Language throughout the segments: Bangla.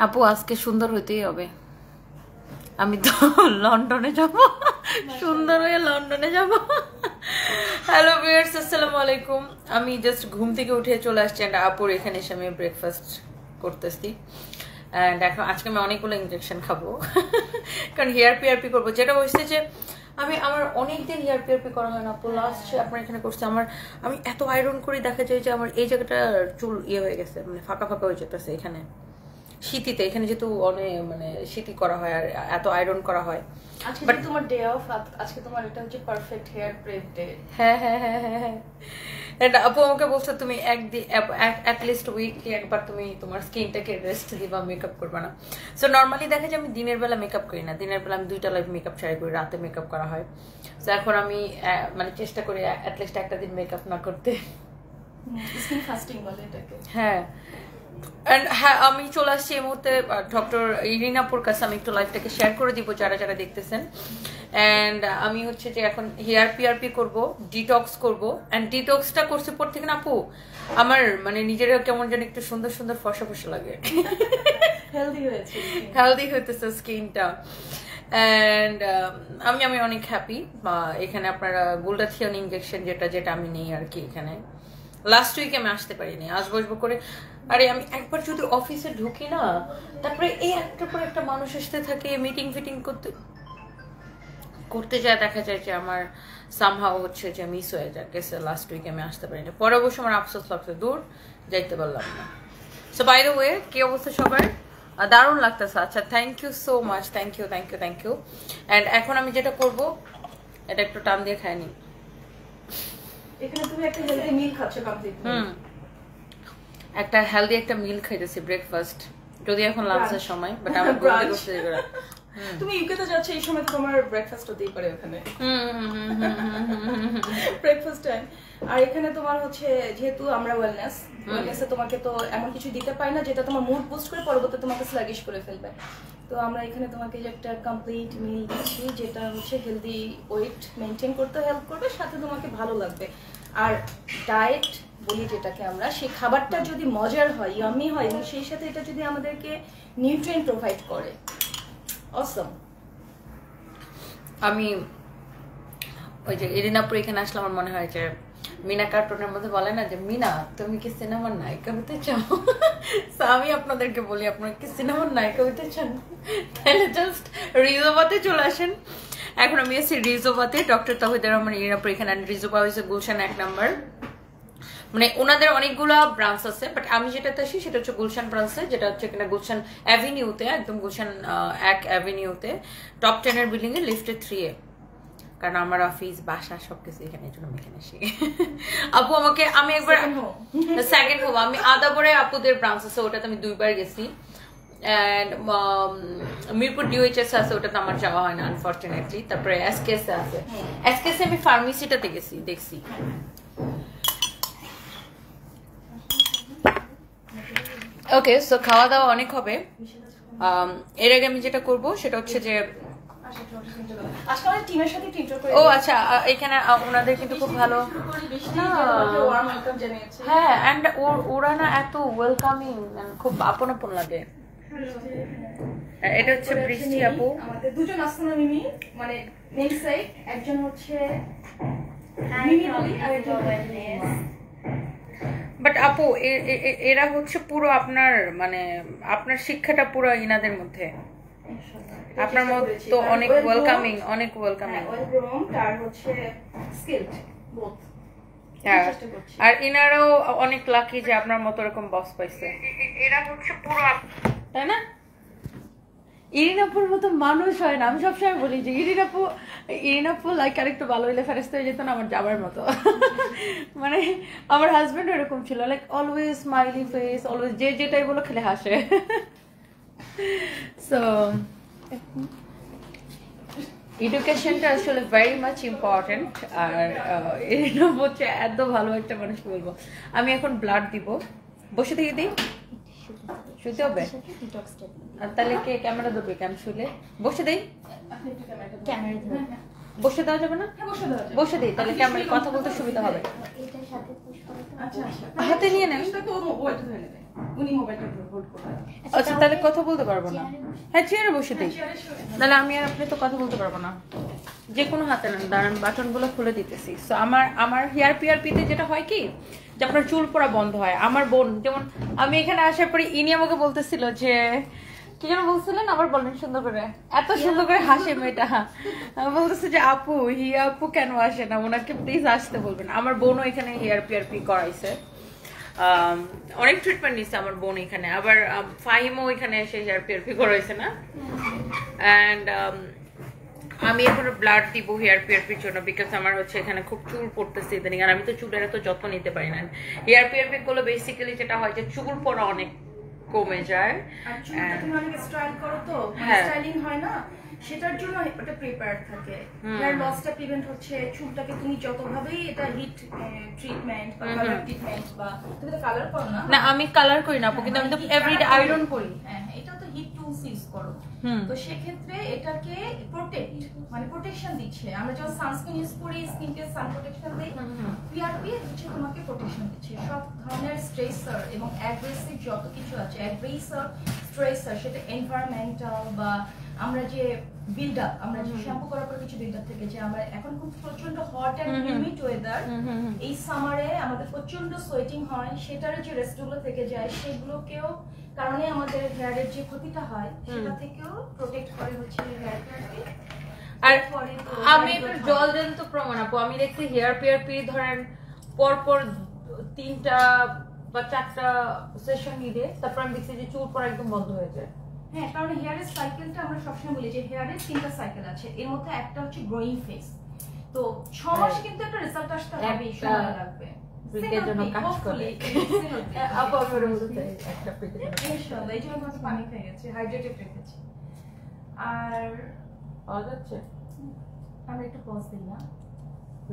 আপু আজকে সুন্দর হইতেই হবে, আমি তো লন্ডনে যাব, সুন্দর হয়ে লন্ডনে যাব। হ্যালো ভিউয়ার্স, আসসালামু আলাইকুম। আমি জাস্ট ঘুম থেকে উঠে চলে আসছি এন্ড আপুর এখানে এসে আমি ব্রেকফাস্ট করতেছি। এন্ড এখন আজকে আমি অনেকগুলো ইনজেকশন খাবো কারণ হেয়ার পিআরপি করবো। যেটা হচ্ছে যে আমার অনেকদিন হেয়ার পিআরপি করা হয় না আপু, লাস্ট আপনার এখানে করছে। আমি এত আয়রন করে দেখা যায় যে আমার এই জায়গাটা চুল হয়ে গেছে, মানে ফাঁকা ফাঁকা হয়ে যেতেছে এখানে শীতিতে, এখানে যেহেতু অনেক মানে শীতি করা হয় আর এত আয়রন করা হয়। বাট তোমার ডে অফ, আজকে তোমার এটা হচ্ছে পারফেক্ট হেয়ার প্রেপ ডে। হ্যাঁ হ্যাঁ হ্যাঁ হ্যাঁ হ্যাঁ। এটা আপু আমাকে বলছে তুমি অ্যাটলিস্ট উইকলি একবার তুমি তোমার স্কিনটাকে রেস্ট দিবা, মেকআপ করবে না। সো নর্মালি দেখা যায় আমি দিনের বেলা মেকআপ করি না, দিনের বেলা আমি 2টা লাইভ মেকআপ ট্রাই করি, রাতে মেকআপ করা হয়। সো এখন আমি মানে চেষ্টা করি অ্যাটলিস্ট একটা দিন মেকআপ না করতে। স্কিন ফাস্টিং বলে এটাকে। হ্যাঁ হ্যাঁ, আমি চলে আসছি এই মুহূর্তে ডক্টর ইরিনাপুর কাছে। আমি একটু লাইভটাকে শেয়ার করে দিব যারা যারা দেখতেছেন। অ্যান্ড আমি হচ্ছে যে এখন হেয়ার পিআরপি করব, ডিটক্স করব। অ্যান্ড ডিটক্সটা করছি পর থেকে না আপু আমার মানে নিজেরা কেমন যেন একটু সুন্দর সুন্দর ফসা ফসা লাগে, হেলদি হইতেছে স্কিনটা। অ্যান্ড আমি অনেক হ্যাপি। এখানে আপনারা গুলডাথিয়ন ইনজেকশন যেটা আমি নেই আর কি। এখানে লাস্ট উইকে আমি আসতে পারিনি, আসবো করে। আরে আমি একবার যদি অফিসে ঢুকি না, তারপরে এই একটার পর একটা মানুষ আসতে থাকে, মিটিং ফিটিং করতে যায়, দেখা যায় যে আমার সামহাও হচ্ছে যে মিস হয়ে গেছে। লাস্ট উইকে আমি আসতে পারিনি, পরে অবশ্য আমার আফসোস লাগছে, দূর যাইতে পারলাম না। সো বাই দ্য ওয়ে, কি অবস্থা সবার? দারুণ লাগতেছে। আচ্ছা, thank you so much, thank you thank you thank you. And এখন আমি যেটা করব, এটা একটু টান দিয়ে খাই নি। এখানে তুমি একটা হেলদি মিল খাচ্ছ কমপ্লিট। একটা হেলদি একটা মিল খাইতেছি, ব্রেকফাস্ট, যদি এখন লাঞ্চের সময়, বাট আমার বলতে করতে যাবে। তুমি ইউকে তো যাচ্ছ, এই সময় তো তোমার ব্রেকফাস্ট হতেই পারে ওখানে, ব্রেকফাস্ট টাইম। আর এখানে তোমার হচ্ছে যেহেতু আমরা ওয়েলনেসে তোমাকে তো এমন কিছু দিতে পারি না যেটা তোমার মুড বুস্ট করে পরবর্তীতে তোমাকে স্লাগিশ করে ফেলবে। তো আমরা এখানে তোমাকে একটা কমপ্লিট মিল দিচ্ছি যেটা হচ্ছে হেলদি ওয়েট মেনটেন করতে হেল্প করবে, সাথে তোমাকে ভালো লাগবে। আর ডায়েট বলি যেটাকে আমরা, সেই খাবারটা যদি মজার হয়, ইয়ামি হয়, এবং সেই সাথে এটা যদি আমাদেরকে নিউট্রিয়েন্ট প্রোভাইড করে, অসম। আমি ওই যে ইরিনাপুর এখানে আসলে আমার মনে হয় যে মিনা কার্টুনের মধ্যে বলে না যে মিনা তুমি কি সিনেমার নায়িকা হতে চাও? আমি আপনাদেরকে বলি, আপনারা কি সিনেমার নায়িকা হতে চান তাহলে জাস্ট রিজোবাতে চলে আসেন। এখন আমি আছি রিজোবাতে, ডক্টর তাহিদুর রহমান ইরিনাপুর এখানে। রিজোবা হয়েছে গুলশান 1 নম্বর, মানে ওনাদের অনেকগুলো ব্রাঞ্চ আছে, বাট আমি যেটাতে আসি সেটা হচ্ছে গুলশান ব্রাঞ্চে, যেটা হচ্ছে কিনা গুলশান অ্যাভিনিউতে, একদম গুলশান 1 অ্যাভিনিউতে, টপ 10 এর বিল্ডিং এ, লিফটে 3 এ। কারণ আমার অফিস বাসা সবকিছু এখানে, এই জন্য আমি এখানে আসি। আপু আমাকে, আমি একবার সেকেন্ড হোম, আমি আদাবরে আপুদের ব্রাঞ্চ আছে, ওটাতে আমি 2বার গেছি। অ্যান্ড মিরপুর ডিওএইচএস আছে, ওটাতে আমার যাওয়া হয় না আনফর্চুনেটলি। তারপরে এসকেএস আছে, এসকেএস আমি ফার্মেসিটাতে গেছি, দেখছি। ওকে, সো খাওয়া দাওয়া অনেক হবে। এর আগে আমি যেটা করব সেটা হচ্ছে যে ও আচ্ছা, এখানে ওনাদের কিন্তু খুব ভালো, হ্যাঁ, অ্যান্ড ওরা না এত ওয়েলকামিং, খুব আপন আপন লাগে। এটা হচ্ছে বৃষ্টি আপু, আমাদের দুজন আসছে না মিমি, মানে নেক্সট সাইড একজন হচ্ছে মিমি বলি আর একজন বাট আপু এরা হচ্ছে পুরো আপনার মানে আপনার শিক্ষাটা পুরো ইনাদের মধ্যে, আপনার মধ্যে তো অনেক ওয়েলকামিং, অনেক ওয়েলকামিং। আর হচ্ছে স্কিলড বোথ। হ্যাঁ, আর ইনারাও অনেক লাকি যে আপনার মতো এরকম বস পাইছে। এরা হচ্ছে পুরো, তাই না? ইরিনাপুর মতো মানুষ হয় না। আমি সবসময় বলি যে ইরিনাপু লাইক আরেকটু ভালো হইলে ফেরেস্তা হয়ে যেত না আমার যাবার মতো। মানে আমার হাজবেন্ড এরকম ছিল, like always smiley face, always যেটাই বলো খেলে হাসে। সো এডুকেশনটা আসলে ভেরি মাচ ইম্পর্টেন্ট। আর এরকম হচ্ছে এত ভালো একটা মানুষকে বলবো। আমি এখন ব্লাড দিব, বসে থেকে দিই, শুতে হবে? তাহলে কে ক্যামেরা দেবে? কেন শুলে বসে দেই? বসে দেওয়া যাবে না? বসে দিই, তাহলে ক্যামেরা কথা বলতে সুবিধা হবে। আচ্ছা আচ্ছা হাতে নিয়ে নেন। সেটাকে ও মোবাইলটা ধরে নেবে, উনি মোবাইলটা হোল্ড করবেন। আচ্ছা তাহলে কথা বলতে পারবো না। হ্যাঁ চেয়ারে বসে দিই, চেয়ারে শুয়ে তাহলে আমি আর আপনি তো কথা বলতে পারবো না। যে কোনো হাতে নেন, দাঁড়ান বাটনগুলো খুলে দিতেছি। সো আমার হেয়ার পিআরপিতে যেটা হয় কি যে আপনার চুল পড়া বন্ধ হয়। আমার বোন যেমন, আমি এখানে আসার পরে ইনি আমাকে বলতেছিল যে কি যেন বলছিলেন, আবার বলেন সুন্দর করে, এত সুন্দর করে হাসে মেয়েটা। আমি বলতেছি যে আপু হিয়া আপু কেন আসে না, ওনাকে প্লিজ আসতে বলবেন। আমার বোনও এখানে হেয়ার পিআরপি করাইছে, অনেক ট্রিটমেন্ট নিচ্ছে আমার বোন এখানে। আবার ফাহিমও এখানে এসে হেয়ার পিআরপি করাইছে না। অ্যান্ড আমি এখন ব্লাড দিব হেয়ার পিআরপির জন্য, বিকজ আমার হচ্ছে এখানে খুব চুল পড়তেছে ইদানিং, আর আমি তো চুলের এত যত্ন নিতে পারি না। হেয়ার পিআরপি গুলো বেসিক্যালি যেটা হয় যে চুল পড়া অনেক কমে যায়। আর চুলটা তুমি অনেক স্টাইল করো তো, হ্যাঁ। স্টাইলিং হয় না, সেটার জন্য ওটা প্রিপেয়ার থাকে। হেয়ার লসটা প্রিভেন্ট হচ্ছে, চুলটাকে তুমি যতভাবেই এটা হিট ট্রিটমেন্ট বা কালার ট্রিটমেন্ট, বা তুমি তো কালার করো না? না আমি কালার করি না আপু, কিন্তু আমি তো এভরিডে আয়রন করি। হ্যাঁ এটা তো হিট টুলস ইউজ করো, তো সেক্ষেত্রে এটাকে প্রোটেক্ট মানে প্রোটেকশন দিচ্ছে। আমরা যখন সানস্ক্রিন ইউজ করি, স্কিনকে সান প্রোটেকশন দেই, পিআরপি হচ্ছে তোমাকে প্রোটেকশন দিচ্ছে সব ধরনের স্ট্রেসার এবং অ্যাগ্রেসিভ যত কিছু আছে, অ্যাগ্রেসর স্ট্রেসার, সেটা এনভায়রনমেন্টাল বা আমরা যে বিল্ড আপ, আমরা যে শ্যাম্পু করার পর কিছু বিল্ড আপ থেকে, যে আমরা এখন খুব প্রচন্ড হট এন্ড হিউমিড ওয়েদার, এই সামারে আমাদের প্রচন্ড সোয়েটিং হয়, সেটার যে রেস্টগুলো থেকে যায় সেগুলোকেও কারণে আমাদের হেয়ারের যে ক্ষতিটা হয় সেটা থেকেও প্রোটেক্ট করে হচ্ছে হেয়ার পিআরপি। আর আমি একটু জল দেন তো প্রমাণ আপু, আমি দেখছি হেয়ার পিআরপি ধরেন পরপর 3টা বা 4টা সেশন নিলে তারপর আমি দেখছি যে চুল পড়া একদম বন্ধ হয়ে যায়। হ্যাঁ, কারণ হেয়ারের সাইকেলটা আমরা সবসময় বলি যে হেয়ারের 3টা সাইকেল আছে, এর মধ্যে একটা হচ্ছে গ্রোয়িং ফেজ। তো 6 মাসে কিন্তু একটা রেজাল্ট আসতে হবে, সময় লাগবে। প্রিকের জন্য কাজ করে আপু, আমার বলতে একটা প্রিকের জন্য ইনশাআল্লাহ। এই জন্য আমি পানি খেয়ে গেছি, হাইড্রেটেড রেখেছি। আর পাওয়া যাচ্ছে আমরা একটু পজ দিই না?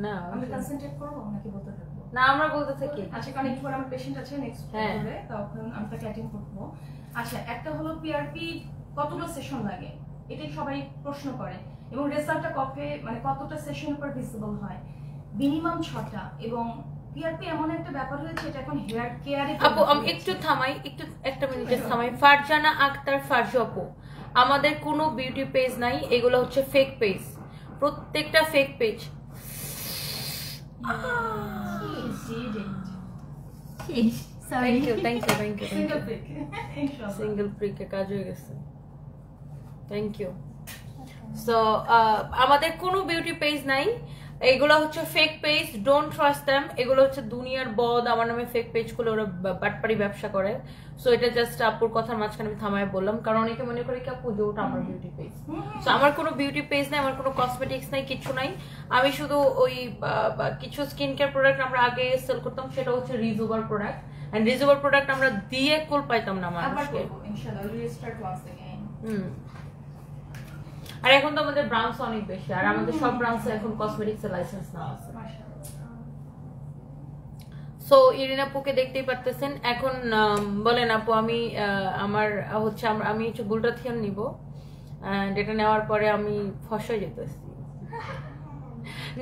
না আমি কনসেন্ট্রেট করবো নাকি বলতে থাকবো? না আমরা বলতে থাকি। আচ্ছা, কারণ একটু পরে আমার পেশেন্ট আছে নেক্সট হবে, তখন আমি তাকে অ্যাটেন্ড করবো। আচ্ছা, একটা হলো পিআরপি কতগুলো সেশন লাগে, এটাই সবাই প্রশ্ন করে, এবং রেজাল্টটা কবে মানে কতটা সেশন পর ভিজিবল হয়? মিনিমাম 6টা। এবং পিআরপি এমন একটা ব্যাপার হয়েছে এটা এখন হেয়ার কেয়ারে। আপু আমি একটু থামাই, একটু একটা মিনিটের থামাই। ফারজানা আক্তার ফারজু আপু, আমাদের কোনো বিউটি পেজ নাই, এগুলো হচ্ছে ফেক পেজ, প্রত্যেকটা fake page. Thank you thank you thank you single প্রিকে কাজ হয়ে গেছে, থ্যাংক ইউ। সো আমাদের কোনো বিউটি পেজ নাই, এগুলো হচ্ছে fake page, don't trust them. এগুলো হচ্ছে দুনিয়ার বদ আমার নামে ফেক পেজ খুলে ওরা বাটপারি ব্যবসা করে। সো এটা জাস্ট আপুর কথার মাঝখানে আমি থামায় বললাম, কারণ অনেকে মনে করে কি আপু যে ওটা আমার বিউটি পেজ। সো আমার কোনো বিউটি পেজ নাই, আমার কোনো কসমেটিক্স নাই, কিছু নাই। আমি শুধু ওই কিছু স্কিন কেয়ার প্রোডাক্ট আমরা আগে সেল করতাম, সেটা হচ্ছে রিজুভার প্রোডাক্ট, এন্ড রিজুভার প্রোডাক্ট আমরা দিয়ে কুল পাইতাম না মানুষকে। আর এখন তো আমাদের ব্রাঞ্চ অনেক বেশি, আর আমাদের সব ব্রাঞ্চে এখন কসমেটিক্স এর লাইসেন্স নাও আছে। সো ইরিনা আপুকে দেখতেই পারতেছেন। এখন বলেন আপু, আমি আমার হচ্ছে আমি একটু গ্লুটাথিয়ন নিব, এন্ড এটা নেওয়ার পরে আমি ফর্সা হয়ে যেতেছি।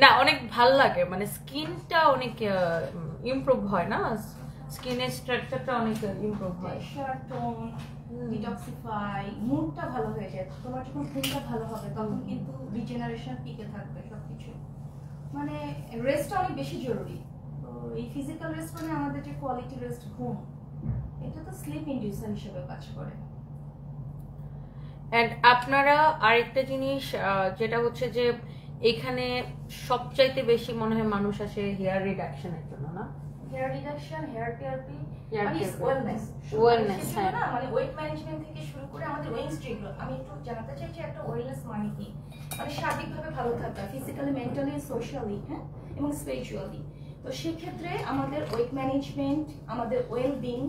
না অনেক ভাল লাগে, মানে স্কিনটা অনেক ইমপ্রুভ হয় না, স্কিনের স্ট্রাকচারটা অনেক ইমপ্রুভ হয়, টোন ডিটক্সিফাই, মুডটা ভালো হয়ে যায়। তোমার যখন ঘুমটা ভালো হবে তখন কিন্তু রিজেনারেশন পিকে থাকবে সবকিছু, মানে রেস্টটা অনেক বেশি জরুরি। তো এই ফিজিক্যাল রেস্ট মানে আমাদের যে কোয়ালিটি রেস্ট, ঘুম, এটা তো স্লিপ ইনডিউসার হিসেবে কাজ করে। এন্ড আপনারা আরেকটা জিনিস যেটা হচ্ছে যে এখানে সবচাইতে বেশি মনে হয় মানুষ আসে হেয়ার রিডাকশনের জন্য, না? হেয়ার রিডাকশন, হেয়ার পিআরপি, মানে ওয়েলনেস, হ্যাঁ, মানে ওয়েট ম্যানেজমেন্ট থেকে শুরু করে আমাদের ওয়েলনেস ট্রিটমেন্ট। আমি একটু জানাতে চাই যে একটা ওয়েলনেস মানে কি, মানে শারীরিকভাবে ভালো থাকা, ফিজিক্যালি, মেন্টালি, সোশ্যালি, হ্যাঁ, এবং স্পিরিচুয়ালি। তো সেক্ষেত্রে আমাদের ওয়েট ম্যানেজমেন্ট, আমাদের ওয়েলবিং,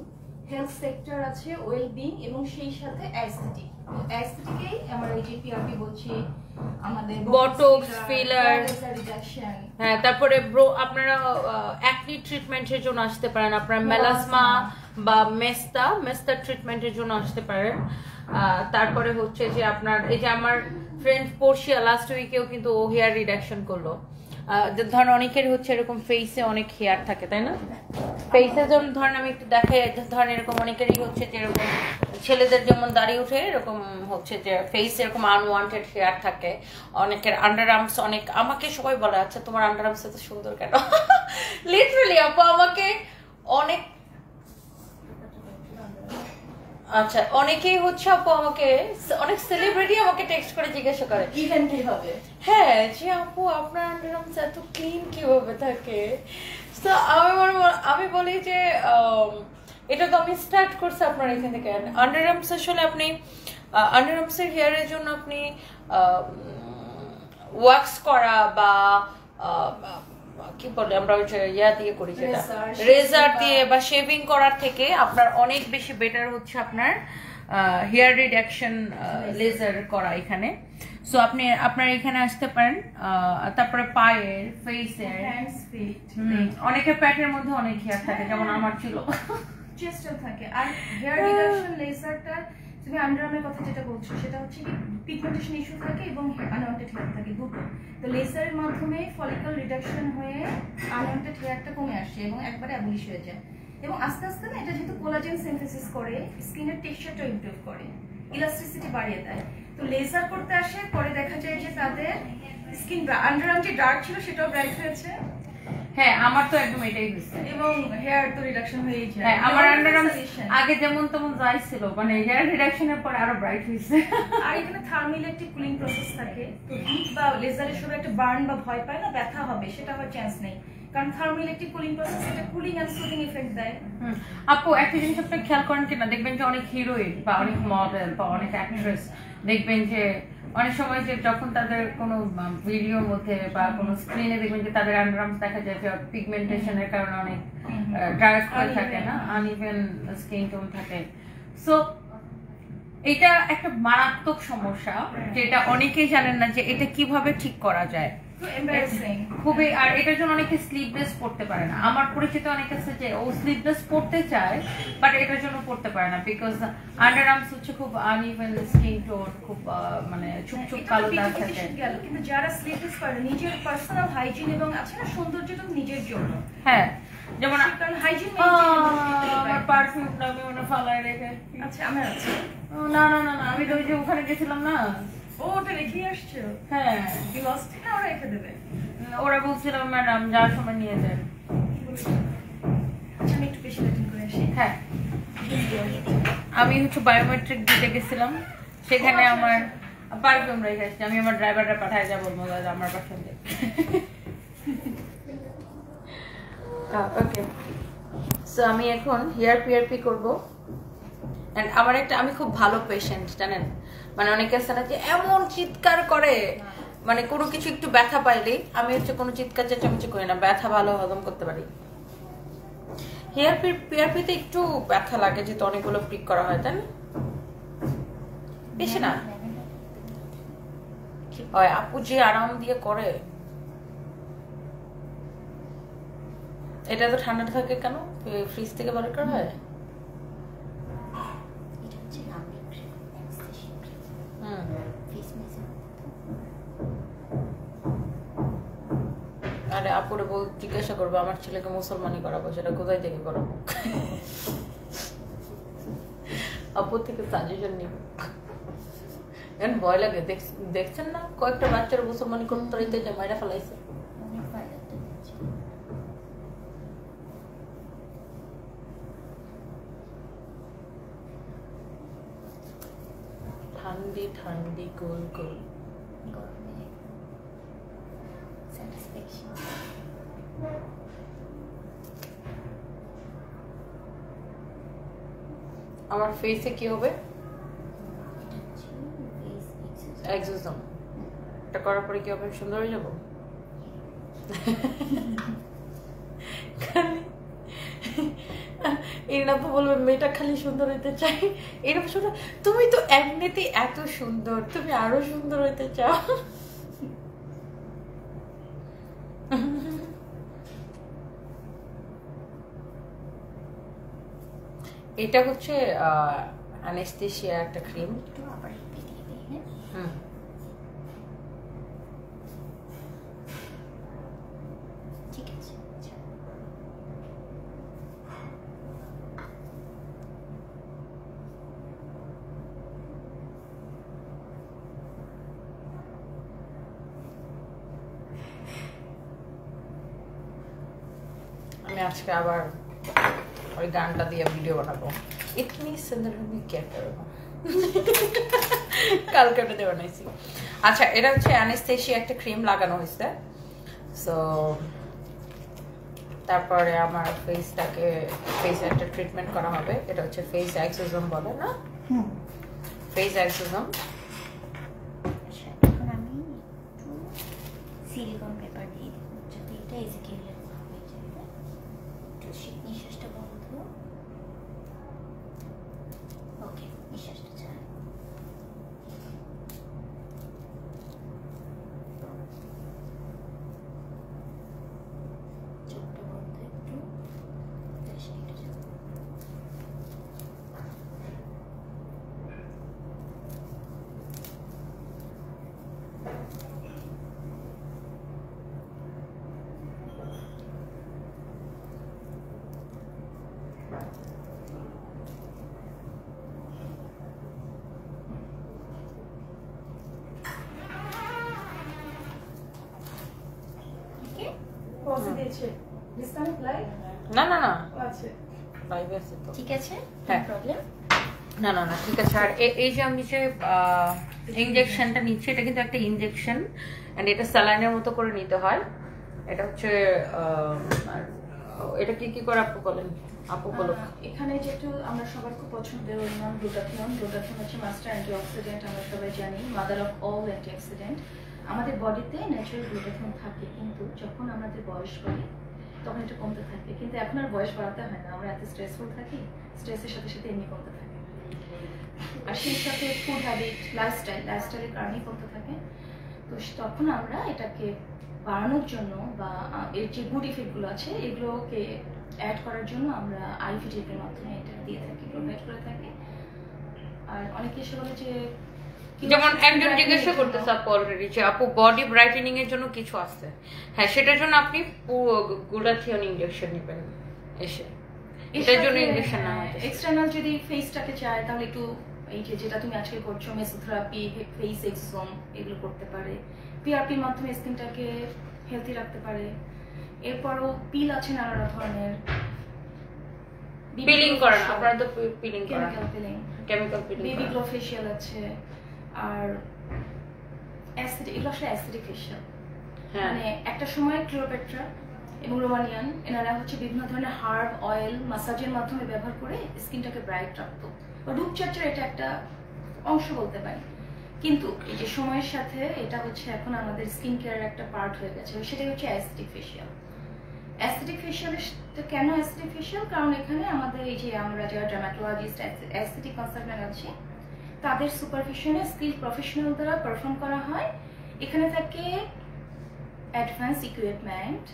হেলথ সেক্টর আছে, ওয়েলবিং, এবং সেই সাথে অ্যাস্থেটিক। অ্যাস্থেটিকেই আমরা এই যে পিআরপি বলছি, আমাদের বটক্স, ফিলার, রিডাকশন, হ্যাঁ, তারপরে আপনারা অ্যাকনি ট্রিটমেন্টের জন্য আসতে পারেন, আপনারা মেলাসমা বা মেস্তা ট্রিটমেন্টের জন্য আসতে পারেন। তারপরে হচ্ছে যে আপনার এই যে আমার ফ্রেন্ড পোর্শিয়া লাস্ট উইকেও কিন্তু ও হেয়ার রিডাকশন করলো। ধরেন অনেকের হচ্ছে এরকম ফেসে অনেক হেয়ার থাকে, তাই না? ফেসে যেমন ধরেন আমি একটু দেখাই, ধরেন এরকম অনেকেরই হচ্ছে যেরকম ছেলেদের যেমন দাড়ি উঠে, এরকম হচ্ছে যে ফেসে এরকম আনওয়ান্টেড হেয়ার থাকে। অনেকের আন্ডার আর্মস অনেক, আমাকে সবাই বলে আচ্ছা তোমার আন্ডার আর্মস এত সুন্দর কেন? লিটারালি আপু আমাকে অনেক, আচ্ছা অনেকেই হচ্ছে আপু আমাকে, অনেক সেলিব্রিটি আমাকে টেক্সট করে জিজ্ঞাসা করে ইভেন কি হবে, হ্যাঁ যে আপু আপনার আন্ডারআর্মস এত ক্লিন কিভাবে থাকে। তো আমি বলি যে এটা তো আমি স্টার্ট করছি আপনার এখান থেকে। আন্ডারআর্মস আসলে আপনি আন্ডারআর্মসের হেয়ারের জন্য আপনি ওয়াক্স করা বা কি বলে আমরা ওই যে ইয়া দিয়ে করি যেটা রেজার দিয়ে বা শেভিং করার থেকে আপনার অনেক বেশি বেটার হচ্ছে আপনার হেয়ার রিডাকশন লেজার করা এখানে। সো আপনি আপনার এখানে আসতে পারেন। তারপরে পায়ের, ফেসের, অনেকের প্যাটের মধ্যে অনেক হেয়ার থাকে, যেমন আমার ছিল, চেস্টও থাকে। আর হেয়ার রিডাকশন লেজারটা তুমি আন্ডারআর্মের কথা যেটা বলছো সেটা হচ্ছে কি পিগমেন্টেশন ইস্যু থাকে এবং আনওয়ান্টেড হেয়ার থাকে দুটো। তো লেজারের মাধ্যমে ফলিকল রিডাকশন হয়ে আনওয়ান্টেড হেয়ারটা কমে আসে এবং একবারে অ্যাবলিশ হয়ে যায়। এবং আস্তে আস্তে না এটা যেহেতু কোলাজেন সিনথেসিস করে স্কিনের টেক্সচারটা ইমপ্রুভ করে, ইলাস্টিসিটি বাড়িয়ে দেয়। তো লেজার করতে আসে, পরে দেখা যায় যে তাদের স্কিন আন্ডারআর্ম যে ডার্ক ছিল সেটাও ব্রাইট হয়েছে। হ্যাঁ আমার তো একদম এটাই হচ্ছে, এবং হেয়ার তো রিডাকশন হয়ে যায়। হ্যাঁ আমার আন্ডারআর্ম আগে যেমন তেমন যাই ছিল, মানে হেয়ার রিডাকশনের পর আরো ব্রাইট হয়েছে। আর এখানে থার্মাল একটি কুলিং প্রসেস থাকে, তো হিট বা লেজারের সময় একটা বার্ন বা ভয় পায় না, ব্যথা হবে সেটা হওয়ার চান্স নেই, কারণ থার্মাল একটি কুলিং প্রসেস এটা কুলিং এন্ড সুদিং ইফেক্ট দেয়। আপু একটা জিনিস আপনি খেয়াল করেন কিনা, দেখবেন যে অনেক হিরোইন বা অনেক মডেল বা অনেক অ্যাক্ট্রেস দেখবেন যে অনেক সময় যে যখন তাদের কোনো ভিডিওর মধ্যে বা কোনো স্ক্রিনে দেখবেন যে তাদের আন্ডারআর্মস দেখা যায় যে পিগমেন্টেশনের কারণে অনেক ডার্ক হয়ে থাকে না, আনইভেন স্কিন টোন থাকে। সো এটা একটা মারাত্মক সমস্যা যেটা অনেকেই জানেন না যে এটা কিভাবে ঠিক করা যায়। খুবই, আর এটার জন্য অনেকে স্লিভলেস পড়তে পারে না। আমার পরিচিত অনেকে আছে যে ও স্লিভলেস পড়তে চায় বাট এটার জন্য পড়তে পারে না, বিকজ আন্ডারআর্মস হচ্ছে খুব আনইভেন স্কিন টোন, খুব মানে চুপচুপ কালো দাগ থাকে। কিন্তু যারা স্লিভলেস করে নিজের পার্সোনাল হাইজিন এবং আছে না সৌন্দর্যটা নিজের জন্য, হ্যাঁ যেমন কারণ হাইজিন আমার পারফিউমটা আমি ওটা ফালায় রেখে, আচ্ছা আমার আছে, না না না আমি তো ওই যে ওখানে গেছিলাম না, ওটা রেখে আসছো? হ্যাঁ লস্ট না, ওরা রেখে দেবে। ওরা বলছিল ম্যাডাম যাওয়ার সময় নিয়ে যান। আচ্ছা আমি একটু বেশি রেটিং করে আসি। হ্যাঁ আমি হচ্ছে বায়োমেট্রিক দিতে গেছিলাম, সেখানে আমার পারফিউম রেখে আসছি। আমি আমার ড্রাইভাররা পাঠায় যাবো দাদা আমার পছন্দের। ওকে সো আমি এখন হেয়ার পিআরপি করবো। এন্ড আমার একটা, আমি খুব ভালো পেশেন্ট জানেন, মানে অনেকে আছে না যে এমন চিৎকার করে, মানে কোনো কিছু একটু ব্যথা পাইলেই, আমি হচ্ছে কোনো চিৎকার চেঁচামেচি করি না, ব্যথা ভালো হজম করতে পারি। হেয়ার পিআরপিতে একটু ব্যথা লাগে যেহেতু অনেকগুলো প্রিক করা হয়, তাই না? বেশি না হয়, আপু যে আরাম দিয়ে করে। এটা তো ঠান্ডা থাকে কেন, ফ্রিজ থেকে বার করা হয়? আরে আপুরে জিজ্ঞাসা করবো আমার ছেলেকে মুসলমানি করাবো, সেটা কোথায় থেকে করাবো? আপুর থেকে সাজেশন নিব, এখন ভয় লাগে। দেখছেন না কয়েকটা বাচ্চারা মুসলমানি করতে রইতে যে মাইরা ফেলাইছে। ঠান্ডি ঠান্ডি গোল গোল আমার ফেসে কি হবে? এক্সোসোম। এটা করার পরে কি হবে? সুন্দর হয়ে যাবো? এরকম বলবে মেয়েটা খালি সুন্দর হইতে চাই, এরকম সুন্দর। তুমি তো এমনিতেই এত সুন্দর, তুমি আরো সুন্দর হইতে চাও। এটা হচ্ছে অ্যানেস্থেসিয়া একটা ক্রিম। আমি আজকে আবার ওই গানটা দিয়ে ভিডিও বানাবো। ইতনি সুন্দর আমি কে করবো, কালকে ওটা দিয়ে বানাইছি। আচ্ছা, এটা হচ্ছে অ্যানেস্থেসিয়া একটা ক্রিম লাগানো হয়েছে। সো তারপরে আমার ফেসটাকে একটা ট্রিটমেন্ট করা হবে। এটা হচ্ছে ফেস এক্সোজম বলে না, ফেস এক্সোজম। আচ্ছা, এখন আমি একটু সিলিকন পেপার দিয়ে দেবো যাতে এটা ইজিলি হয়ে যাবে। একটু নিঃশ্বাসটা বন্ধ। ওকে, নিঃশ্বাসটা ছাড়। চোখটা বন্ধ একটু। এটা যাবে। না না না, আচ্ছা, লাইভে আছে তো। ঠিক আছে, হ্যাঁ। প্রবলেম। না না না, ঠিক আছে। আর এই যে আমি যে ইনজেকশনটা নিচ্ছি, এটা কিন্তু একটা ইনজেকশন, এন্ড এটা স্যালাইনের মতো করে নিতে হয়। এটা হচ্ছে এটা কি কি করে আপু বলেন, আপু বলো। এখানে যেটা আমরা সবার খুব পছন্দের ওর নাম গ্লুটাথিয়ন। গ্লুটাথিয়ন হচ্ছে মাস্টার অ্যান্টিঅক্সিডেন্ট, আমরা সবাই জানি, মাদার অফ অল অ্যান্টিঅক্সিডেন্ট। আমাদের বডিতে ন্যাচারাল গ্লুটাথিয়ন থাকে, কিন্তু যখন আমাদের বয়স বাড়ে তখন এটা কমতে থাকে। কিন্তু এখন আর বয়স বাড়াতে হয় না, আমরা এত স্ট্রেসফুল থাকি, স্ট্রেসের সাথে সাথে এমনি কমতে থাকে। আর সেই সাথে ফুড হ্যাবিট, লাইফস্টাইলের কারণেই কমতে থাকে। তো তখন আমরা এটাকে বাড়ানোর জন্য বা এর যে গুড ইফেক্টগুলো আছে এগুলোকে অ্যাড করার জন্য আমরা আইভি ট্রিপের মাধ্যমে এটা দিয়ে থাকি, প্রোভাইড করে থাকি। আর অনেকে এসে বলে যে যেমন একজন জিজ্ঞাসা করতেছে আপু অলরেডি যে আপু বডি ব্রাইটেনিং এর জন্য কিছু আছে। হ্যাঁ, সেটার জন্য আপনি গ্লুটাথিয়ন ইনজেকশন নেবেন এসে। এটার জন্য ইনজেকশন না, এক্সটার্নাল যদি ফেসটাকে চায় তাহলে একটু এই যে যেটা তুমি আজকে করছো মেসোথেরাপি, ফেস এক্সোম, এগুলো করতে পারে। পিআরপির মাধ্যমে স্কিনটাকে হেলদি রাখতে পারে। এরপরও পিল আছে নানা ধরনের, পিলিং করেন আপনারা তো, পিলিং করেন, chemical peeling, baby glow facial আছে। আর অ্যাসিড, এগুলো আসলে অ্যাসিডিক ফেশিয়াল। মানে একটা সময় ক্লিওপেট্রা এবং রোমানিয়ান এনারা হচ্ছে বিভিন্ন ধরনের হার্ব অয়েল মাসাজের মাধ্যমে ব্যবহার করে স্কিনটাকে ব্রাইট রাখতো, বা রূপচর্চার এটা একটা অংশ বলতে পারি। কিন্তু এই যে সময়ের সাথে এটা হচ্ছে এখন আমাদের স্কিন কেয়ারের একটা পার্ট হয়ে গেছে, সেটাই হচ্ছে অ্যাসিডিক ফেশিয়াল। অ্যাসিডিক ফেশিয়াল কেন অ্যাসিডিক ফেশিয়াল? কারণ এখানে আমাদের এই যে আমরা যারা ডার্মাটোলজিস্ট, অ্যাসিডিক কনসালটেন্ট আছে, তাদের সুপারভিশনে স্কিল প্রফেশনাল দ্বারা পারফর্ম করা হয়। এখানে থাকে advance equipment,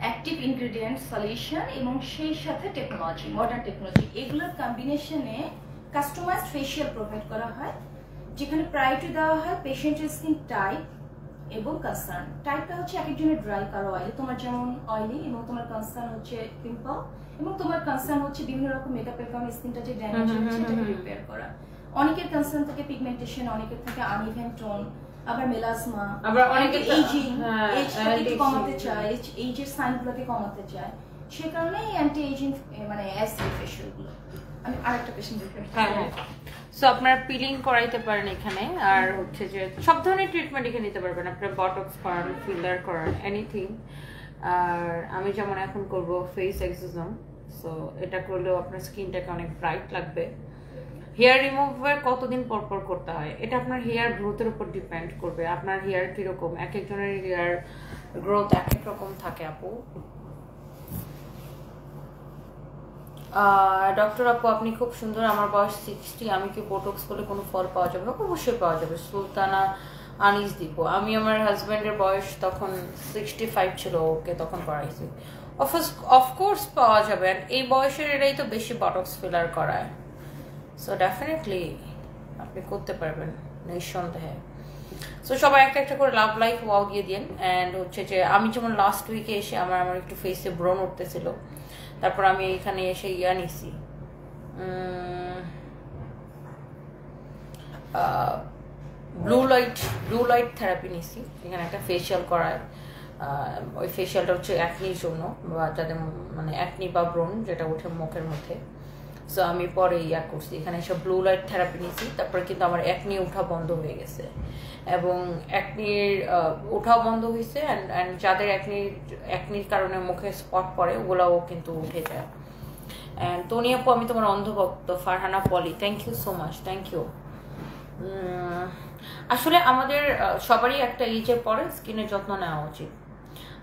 active ingredient solution এবং সেই সাথে টেকনোলজি, মডার্ন টেকনোলজি, এগুলোর কম্বিনেশনে কাস্টমাইজড ফেশিয়াল প্রোভাইড করা হয়, যেখানে প্রায়োরিটি দেওয়া হয় পেশেন্টের স্কিন টাইপ এবং কনসার্ন। টাইপটা হচ্ছে এক একজনের ড্রাই, কারো অয়েলি, তোমার যেমন অয়েলি, এবং তোমার কনসার্ন হচ্ছে পিম্পল, এবং তোমার কনসার্ন হচ্ছে বিভিন্ন রকম মেকআপের কারণে স্কিনটা যে ড্যামেজ হচ্ছে সেটাকে রিপেয়ার করা। অনেকের কনসার্ন থাকে পিগমেন্টেশন, অনেকের থাকে আনইভেন টোন, আবার মেলাসমা, আবার অনেকে এইজিং, এইজটাকে কমাতে চায়, এইজের সাইনগুলোকে কমাতে চায়, সে কারণে অ্যান্টি এইজিং মানে অ্যাসিড ফেশিয়ালগুলো। আমি আরেকটা পেশেন্ট দেখে, সো আপনারা পিলিং করাইতে পারেন এখানে। আর হচ্ছে যে সব ধরনের ট্রিটমেন্ট এখানে নিতে পারবেন, আপনারা বটক্স করান, ফিলার করান, এনিথিং। আর আমি যেমন এখন করব ফেস এক্সোজম, সো এটা করলেও আপনার স্কিনটাকে অনেক ব্রাইট লাগবে। হেয়ার রিমুভার কতদিন পর পর করতে হয় এটা আপনার হেয়ার গ্রোথের উপর ডিপেন্ড করবে। আপনার হেয়ার কিরকম, এক একজনের হেয়ার গ্রোথ এক এক রকম থাকে আপু। ডক্টর আপু আপনি খুব সুন্দর, আমার বয়স 60, আমি কি বোটক্স করলে কোনো ফল পাওয়া যাবে? অবশ্যই পাওয়া যাবে। সুলতানা আনিস দীপু, আমি আমার হাজব্যান্ডের বয়স তখন 65 ছিল, ওকে তখন করাইছি। অফকোর্স পাওয়া যাবে, এই বয়সের এরাই তো বেশি বটক্স ফিলার করায়। সো ডেফিনেটলি আপনি করতে পারবেন নিঃসন্দেহে। সো সবাই একটা একটা করে লাভ লাইক ওয়াও দিয়ে দিন। অ্যান্ড হচ্ছে যে আমি যেমন লাস্ট উইকে এসে আমার একটু ফেসে ব্রণ উঠতেছিল, তারপর আমি এখানে এসে নিছি ব্লু লাইট থেরাপি নিছি, এখানে একটা ফেশিয়াল করায়। ওই ফেশিয়ালটা হচ্ছে অ্যাকনির জন্য, বা যাদের মানে অ্যাকনি বা ব্রণ যেটা ওঠে মুখের মধ্যে। সো আমি পরে করছি, এখানে এসে ব্লু লাইট থেরাপি নিয়েছি, তারপরে কিন্তু আমার অ্যাকনি ওঠা বন্ধ হয়ে গেছে, এবং অ্যাকনির ওঠাও বন্ধ হয়েছে, অ্যান্ড যাদের অ্যাকনির কারণে মুখে স্পট পড়ে ওগুলাও কিন্তু উঠে যায়। অ্যান্ড তনি আপু আমি তোমার অন্ধভক্ত। Farhana Poli, thank you so much, thank you. আসলে আমাদের সবারই একটা এইজের পরে স্কিনের যত্ন নেওয়া উচিত।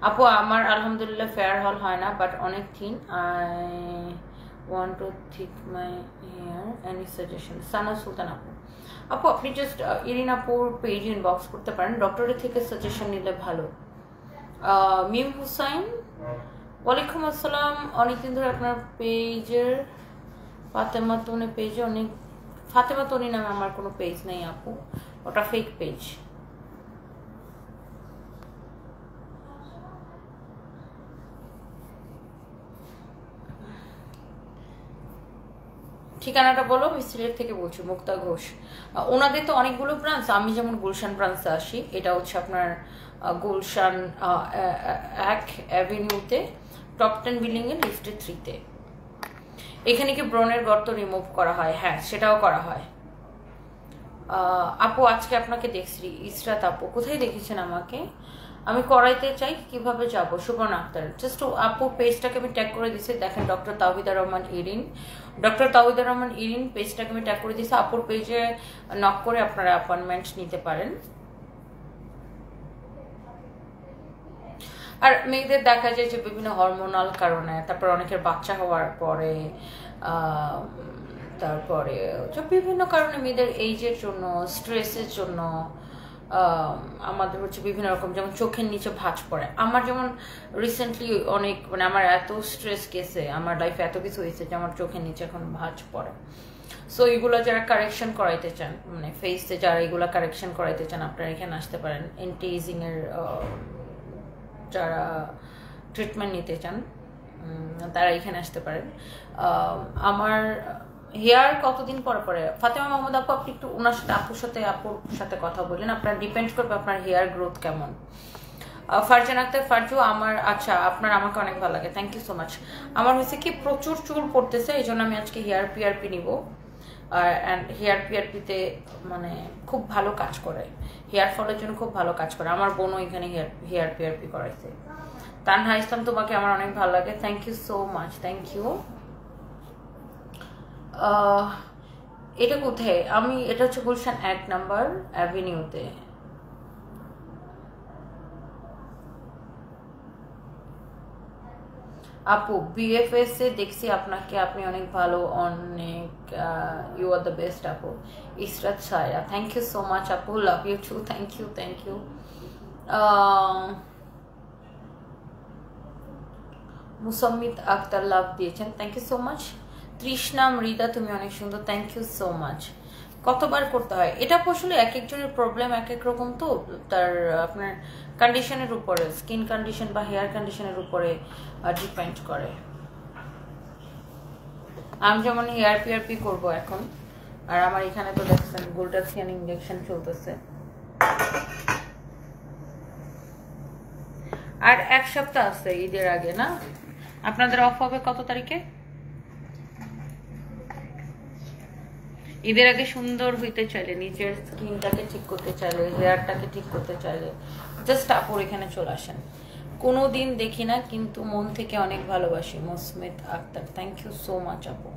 আপু আমার আলহামদুলিল্লাহ ফেয়ার হল হয় না, বাট অনেক thin. I want to thick my hair, any suggestion? Sana Sultan আপু, আপু আপনি জাস্ট ইরিন আপুর পেজ ইনবক্স করতে পারেন, ডক্টরের থেকে সাজেশন নিলে ভালো। মিম হুসাইন, ওয়ালাইকুম আসসালাম। অনেকদিন ধরে আপনার পেজের ফাতেমা তনি পেজে অনেক, ফাতেমা তনি নামে আমার কোনো পেজ নেই আপু, ওটা ফেক পেজ। ঠিকানাটা বলো। আমি সিলেট থেকে বলছি, মুক্তা ঘোষ। ওনাদের তো অনেকগুলো ব্রাঞ্চ, আমি যেমন গুলশান ব্রাঞ্চে আসি, এটা হচ্ছে আপনার গুলশান 1 অ্যাভিনিউতে টপ 10 বিল্ডিং এর লিফটে 3-তে। এখানে কি ব্রণের গর্ত রিমুভ করা হয়? হ্যাঁ, সেটাও করা হয়। আপু আজকে আপনাকে দেখছি, ইসরাত আপু। কোথায় দেখেছেন আমাকে? আমি করাইতে চাই, কিভাবে যাব? সুবর্ণ আক্তার, জাস্ট আপু পেজটাকে আমি ট্যাগ করে দিচ্ছি, দেখেন ডক্টর তাওহিদা রহমান ইরিন, ডক্টর তাওহিদা রহমান ইরিন পেজটাকে আমি ট্যাগ করে দিচ্ছি। আপুর পেজে নক করে আপনারা অ্যাপয়েন্টমেন্ট নিতে পারেন। আর মেয়েদের দেখা যায় যে বিভিন্ন হরমোনাল কারণে, তারপর অনেকের বাচ্চা হওয়ার পরে, তারপরে বিভিন্ন কারণে মেয়েদের এইজের জন্য, স্ট্রেসের জন্য আমাদের হচ্ছে বিভিন্ন রকম, যেমন চোখের নিচে ভাঁজ পড়ে। আমার যেমন রিসেন্টলি অনেক, মানে আমার এত স্ট্রেস গেছে, আমার লাইফে এত কিছু হয়েছে যে আমার চোখের নিচে এখন ভাঁজ পড়ে। সো এইগুলো যারা কারেকশন করাইতে চান, মানে ফেসে যারা এগুলো কারেকশন করাইতে চান, আপনারা এখানে আসতে পারেন। এন্টি এজিং এর যারা ট্রিটমেন্ট নিতে চান তারা এখানে আসতে পারেন। আমার হেয়ার কতদিন পরে পরে, ফাতেমা মাহমুদ আপু আপনি একটু ওনার সাথে আপুর সাথে কথা বললেন, আপনার ডিপেন্ড করবে আপনার হেয়ার গ্রোথ কেমন। ফারজান আক্তার ফারজু, আমার আচ্ছা আপনার আমাকে অনেক ভালো লাগে, থ্যাংক ইউ সো মাচ। আমার হয়েছে কি প্রচুর চুল পড়তেছে, এই জন্য আমি আজকে হেয়ার পিআরপি নিব। অ্যান্ড হেয়ার পিআরপিতে মানে খুব ভালো কাজ করে, হেয়ার ফলের জন্য খুব ভালো কাজ করে। আমার বোনও এখানে হেয়ার পিআরপি করাইছে। তানহা ইসলাম, তোমাকে আমার অনেক ভালো লাগে, thank you so much, thank you. এটা কোথায়? এটা হচ্ছে গুলশান 1 নাম্বার অ্যাভিনিউতে। আপু বিএফএস এ দেখছি আপনাকে, আপনি অনেক ভালো, অনেক ইউ আর দ্য বেস্ট আপু। ইসরাত সায়া, থ্যাংক ইউ সো মাচ আপু, love you too, thank you, thank you. Musammat Akter love দিয়েছেন, thank you so much. Trishna Mrida, তুমি অনেক সুন্দর, থ্যাংক ইউ সো মাচ। কতবার করতে হয় এটা? আসলে এক একজনের প্রবলেম এক এক রকম, তো তার আপনার কন্ডিশনের উপরে, স্কিন কন্ডিশন বা হেয়ার কন্ডিশনের উপরে ডিপেন্ড করে। আমি যেমন হেয়ার পিআরপি করবো এখন, আর আমার এখানে তো দেখছেন গোল্ডাসিয়ান ইনজেকশন চলতেছে। আর 1 সপ্তাহ আছে ঈদের আগে, না? আপনাদের অফ হবে কত তারিখে? ঈদের আগে সুন্দর হইতে চাইলে, নিজের স্কিনটাকে ঠিক করতে চাইলে, হেয়ারটাকে ঠিক করতে চাইলে জাস্ট আপুর এখানে চলে আসেন। কোনোদিন দেখি না কিন্তু মন থেকে অনেক ভালোবাসি। Musammat Akter, thank you so much আপু।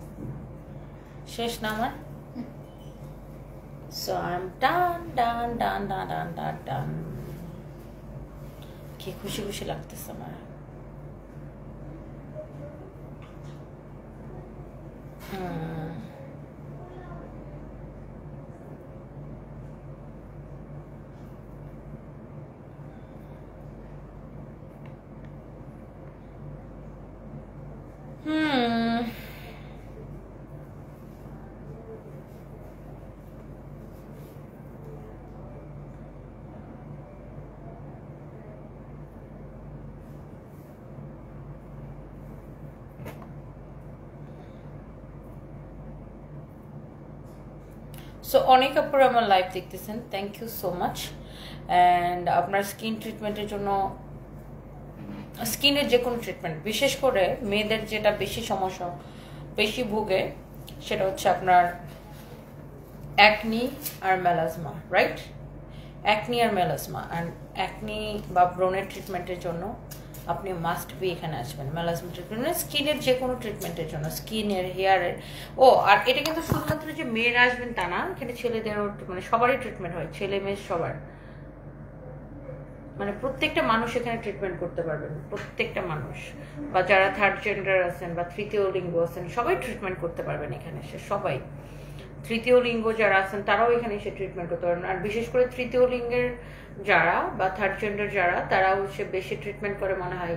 শেষ না আমার? So I am done done done done done done done. কি খুশি খুশি লাগতেছে আমার। সো অনেক আপুরা আমার লাইভ দেখতেছেন, thank you so much. And আপনার স্কিন ট্রিটমেন্টের জন্য স্কিনের যে কোনো ট্রিটমেন্ট, বিশেষ করে মেয়েদের যেটা বেশি সমস্যা বেশি ভোগে সেটা হচ্ছে আপনার অ্যাকনি আর মেলাজমা, রাইট? অ্যাকনি আর মেলাজমা, অ্যান্ড অ্যাকনি বা ব্রণের ট্রিটমেন্টের জন্য আপনি মাস্ট বি এখানে আসবেন। মেলাজমা ট্রিটমেন্ট মানে স্কিনের যে কোনো ট্রিটমেন্টের জন্য, স্কিনের, হেয়ারের। ও আর এটা কিন্তু শুধুমাত্র যে মেয়েরা আসবেন তা না, এখানে ছেলেদেরও মানে সবারই ট্রিটমেন্ট হয়, ছেলে মেয়ে সবার, মানে প্রত্যেকটা মানুষ এখানে ট্রিটমেন্ট করতে পারবেন, প্রত্যেকটা মানুষ। বা যারা থার্ড জেন্ডার আছেন বা তৃতীয় লিঙ্গ আছেন সবাই ট্রিটমেন্ট করতে পারবেন এখানে এসে, সবাই। তৃতীয় লিঙ্গ যারা আছেন তারাও এখানে এসে ট্রিটমেন্ট করতে পারবেন। আর বিশেষ করে তৃতীয় লিঙ্গের যারা বা থার্ড জেন্ডার যারা, তারা হচ্ছে বেশি ট্রিটমেন্ট করে মনে হয়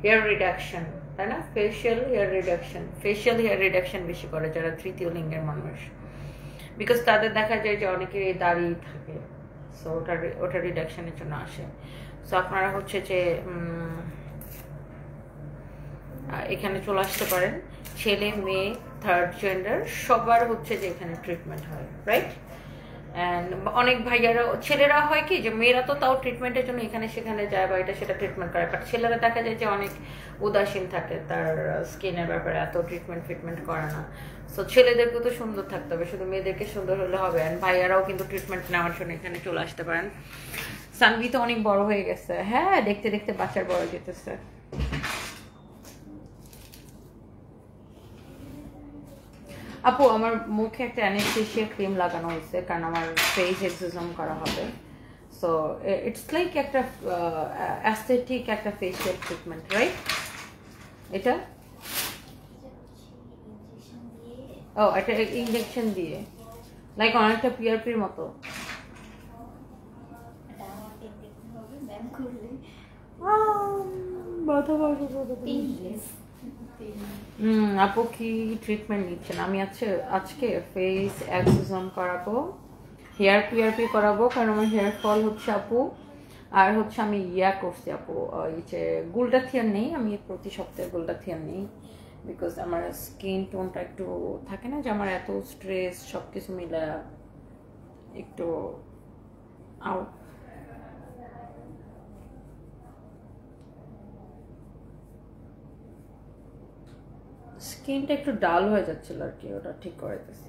হেয়ার রিডাকশন, তাই না? ফেশিয়াল হেয়ার রিডাকশন বেশি করে যারা তৃতীয় লিঙ্গের মানুষ, বিকজ তাদের দেখা যায় যে অনেকের এই দাড়ি থাকে, সো ওটা রিডাকশনের জন্য আসে। সো আপনারা হচ্ছে যে এখানে চলে আসতে পারেন, ছেলে মেয়ে থার্ড জেন্ডার সবার হচ্ছে যে এখানে ট্রিটমেন্ট হয়, রাইট? অ্যান্ড অনেক ভাইয়ারা, ছেলেরা হয় কি যে মেয়েরা তো তাও ট্রিটমেন্টের জন্য এখানে সেখানে যায় বা এটা সেটা ট্রিটমেন্ট করে, বাট ছেলেরা দেখা যায় যে অনেক উদাসীন থাকে তার স্কিনের ব্যাপারে, এত ট্রিটমেন্ট করে না। সো ছেলেদেরকেও তো সুন্দর থাকতে হবে, শুধু মেয়েদেরকে সুন্দর হলে হবে। অ্যান্ড ভাইয়ারাও কিন্তু ট্রিটমেন্ট নেওয়ার জন্য এখানে চলে আসতে পারেন। সানভি তো অনেক বড় হয়ে গেছে, হ্যাঁ, দেখতে দেখতে বাচ্চার বড় যেতেছে। আপু আমার মুখে একটা অ্যানেস্থেসিয়া ক্রিম লাগানো হয়েছে, কারণ আমার ফেস এক্সিজম করা হবে। সো ইটস লাইক একটা অ্যাস্থেটিক একটা ফেসিয়াল ট্রিটমেন্ট, রাইট? এটা ও একটা ইনজেকশন দিয়ে, লাইক অনেকটা পিআরপির মতো। আপু কি ট্রিটমেন্ট নিচ্ছেন? আমি আজকে ফেস এক্সিজম করাবো, হেয়ার পিআরপি করাবো, কারণ আমার হেয়ার ফল হচ্ছে আপু। আর হচ্ছে আমি করছি আপু, এই যে গুলটাথিয়ান নেই, আমি প্রতি সপ্তাহে গুলটাথিয়ান নেই, বিকজ আমার স্কিন টোনটা একটু থাকে না যে আমার এত স্ট্রেস সব কিছু মিলে একটু আউট। স্কিনটা একটু ডাল হয়ে যাচ্ছিল আর কি, ওটা ঠিক করাইতেছি।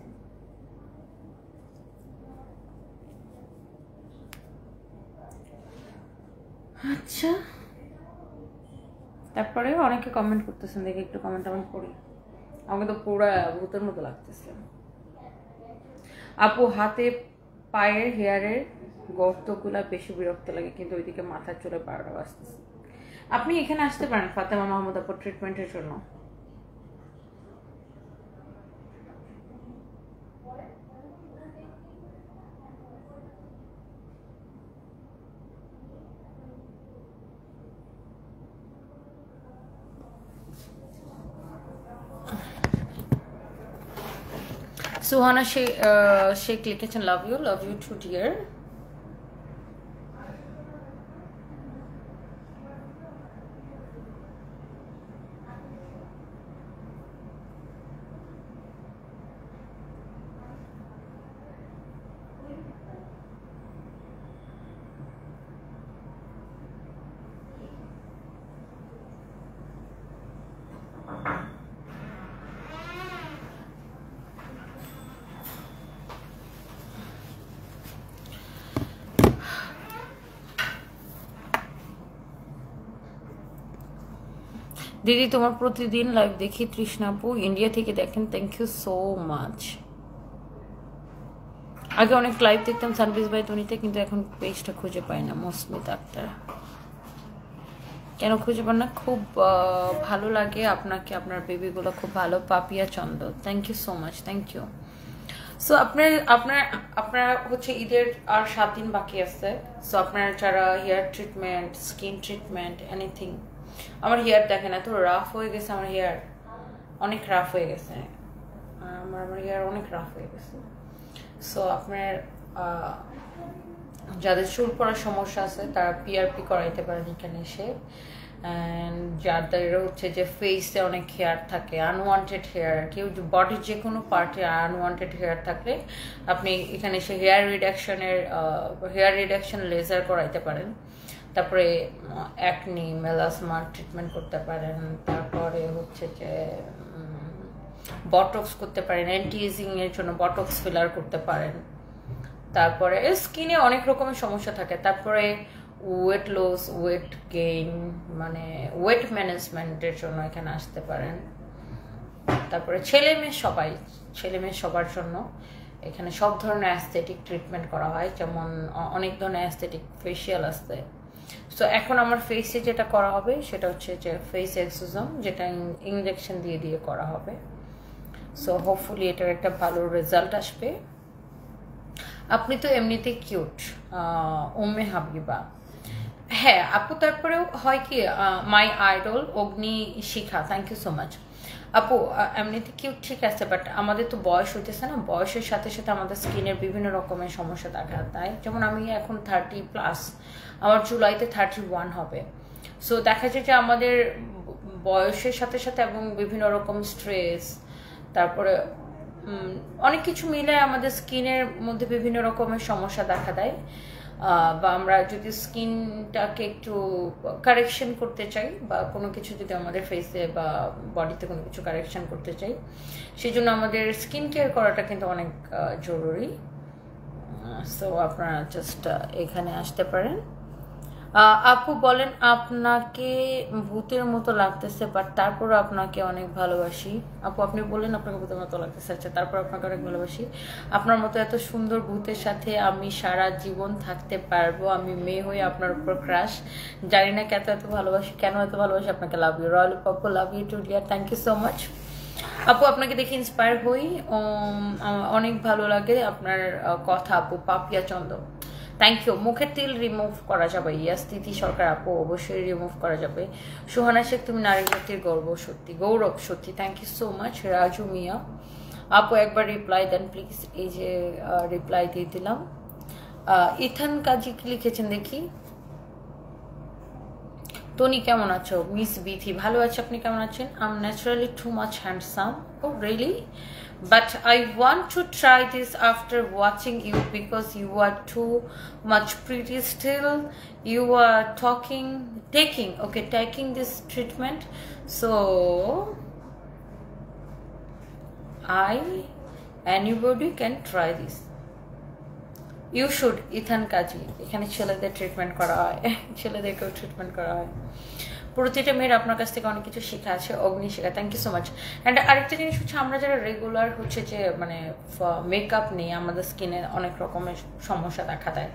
আচ্ছা, তারপরে অনেকে কমেন্ট করতেছেন, দেখি একটু কমেন্ট করি। আমাকে তো পুরো ভূতের মতো লাগতেছে। আপু হাতে পায়ের হেয়ারের গর্তগুলা বেশি বিরক্ত লাগে, কিন্তু ওইদিকে মাথার চুলে পাড়া আসতেছে। আপনি এখানে আসতে পারেন ফাতেমা মাহমুদ আপু ট্রিটমেন্টের জন্য। সুহানা শেখ লিখেছেন লাভ ইউ টু ডিয়ার। দিদি তোমার প্রতিদিন লাইভ দেখি, তৃষ্ণা আপু ইন্ডিয়া থেকে দেখেন, থ্যাংক ইউ সো মাচ। আগে অনেক লাইভ দেখতাম সানবিজ বাই তনিতে, কিন্তু এখন পেজটা খুঁজে পাই না। মসমিত আক্তার, কেন খুঁজে পান না? খুব ভালো লাগে আপনাকে, আপনার বেবিগুলো খুব ভালো। Papiya Chanda, thank you so much, thank you. So আপনার হচ্ছে ঈদের আর 7 দিন বাকি আছে। সো আপনার যারা hair treatment, skin treatment, anything, আমার হেয়ার দেখেন এত রাফ হয়ে গেছে, আমার হেয়ার অনেক রাফ হয়ে গেছে, আমার হেয়ার অনেক রাফ হয়ে গেছে। সো আপনার যাদের চুল পড়ার সমস্যা আছে তারা পিআরপি করাইতে পারেন এখানে এসে। অ্যান্ড যাদের হচ্ছে যে ফেসে অনেক হেয়ার থাকে, আনওয়ান্টেড হেয়ার, কেউ বডির যে কোনো পার্টে আনওয়ান্টেড হেয়ার থাকলে আপনি এখানে এসে হেয়ার রিডাকশন লেজার করাইতে পারেন। তারপরে অ্যাকনি মেলাসমা ট্রিটমেন্ট করতে পারেন, তারপরে হচ্ছে যে বটক্স করতে পারেন, অ্যান্টি এজিং এর জন্য বটক্স ফিলার করতে পারেন, তারপরে স্কিনে অনেক রকমের সমস্যা থাকে, তারপরে ওয়েট লস ওয়েট গেইন মানে ওয়েট ম্যানেজমেন্টের জন্য এখানে আসতে পারেন, তারপরে ছেলে মেয়ে সবার জন্য এখানে সব ধরনের অ্যাস্থেটিক ট্রিটমেন্ট করা হয়, যেমন অনেক ধরনের অ্যাস্থেটিক ফেসিয়াল আসছে। সো এখন আমার ফেসে যেটা করা হবে সেটা হচ্ছে যে ফেস এক্সোজম, যেটা ইঞ্জেকশন দিয়ে করা হবে। সো হোপফুলি এটার একটা ভালো রেজাল্ট আসবে। আপনি তো এমনিতে কিউট উম্মে হাবিবা। হ্যাঁ আপু, তারপরেও হয় কি my idol Agni Shikha, thank you so much আপু। এমনিতে কিউট ঠিক আছে, বাট আমাদের তো বয়স হইতেছে না, বয়সের সাথে সাথে আমাদের স্কিনের বিভিন্ন রকমের সমস্যা দেখা দেয়। যেমন আমি এখন 30+, আমার জুলাইতে 31 হবে। সো দেখা যায় যে আমাদের বয়সের সাথে সাথে এবং বিভিন্ন রকম স্ট্রেস, তারপরে অনেক কিছু মিলে আমাদের স্কিনের মধ্যে বিভিন্ন রকমের সমস্যা দেখা দেয়। বা আমরা যদি স্কিনটাকে একটু কারেকশন করতে চাই বা কোনো কিছু যদি আমাদের ফেসে বা বডিতে কোনো কিছু কারেকশন করতে চাই, সেই জন্য আমাদের স্কিন কেয়ার করাটা কিন্তু অনেক জরুরি। সো আপনারা জাস্ট এখানে আসতে পারেন। আপু বলেন আপনাকে ভূতের মতো লাগতেছে, বাট তারপরও আপনাকে অনেক ভালোবাসি। আপু আপনি বললেন আপনাকে ভূতের মতো লাগতেছে, আচ্ছা তারপর আপনাকে অনেক ভালোবাসি। আপনার মতো এত সুন্দর ভূতের সাথে আমি সারা জীবন থাকতে পারবো। আমি মেয়ে হয়ে আপনার উপর ক্রাশ, জানি না কেন এত ভালোবাসি, আপনাকে love you royal Papu, love you too dear, thank you so much আপু। আপনাকে দেখে ইন্সপায়ার হই, অনেক ভালো লাগে আপনার কথা আপু। Papiya Chanda, thank you. মুখের তিল রিমুভ করা যাবে? ইয়াস তিথি সরকার আপু, অবশ্যই রিমুভ করা যাবে। সুহানা শেখ, তুমি নারী জাতির গৌরব সত্যি, thank you so much. Raju Mia আপু, একবার রিপ্লাই দেন প্লিজ। এই যে রিপ্লাই দিয়ে দিলাম। ইথান কাজী কি লিখেছেন দেখি। টনি কেমন আছো? মিস বিথি, ভালো আছে, আপনি কেমন আছেন? I am naturally too much handsome. Oh really? But I want to try this after watching you because you are too much pretty still. You are taking this treatment. So anybody can try this. You should. Ethan Kazi, এখানে ছেলেদের ট্রিটমেন্ট করা হয়, ছেলেদেরকেও ট্রিটমেন্ট করা হয়। প্রতিটা মেয়ের আপনার কাছ থেকে অনেক কিছু শেখা আছে। Agni Shikha, thank you so much. And আরেকটা জিনিস হচ্ছে, আমরা যারা রেগুলার হচ্ছে যে মানে মেকআপ নেই, আমাদের স্কিনে অনেক রকমের সমস্যা দেখা দেয়।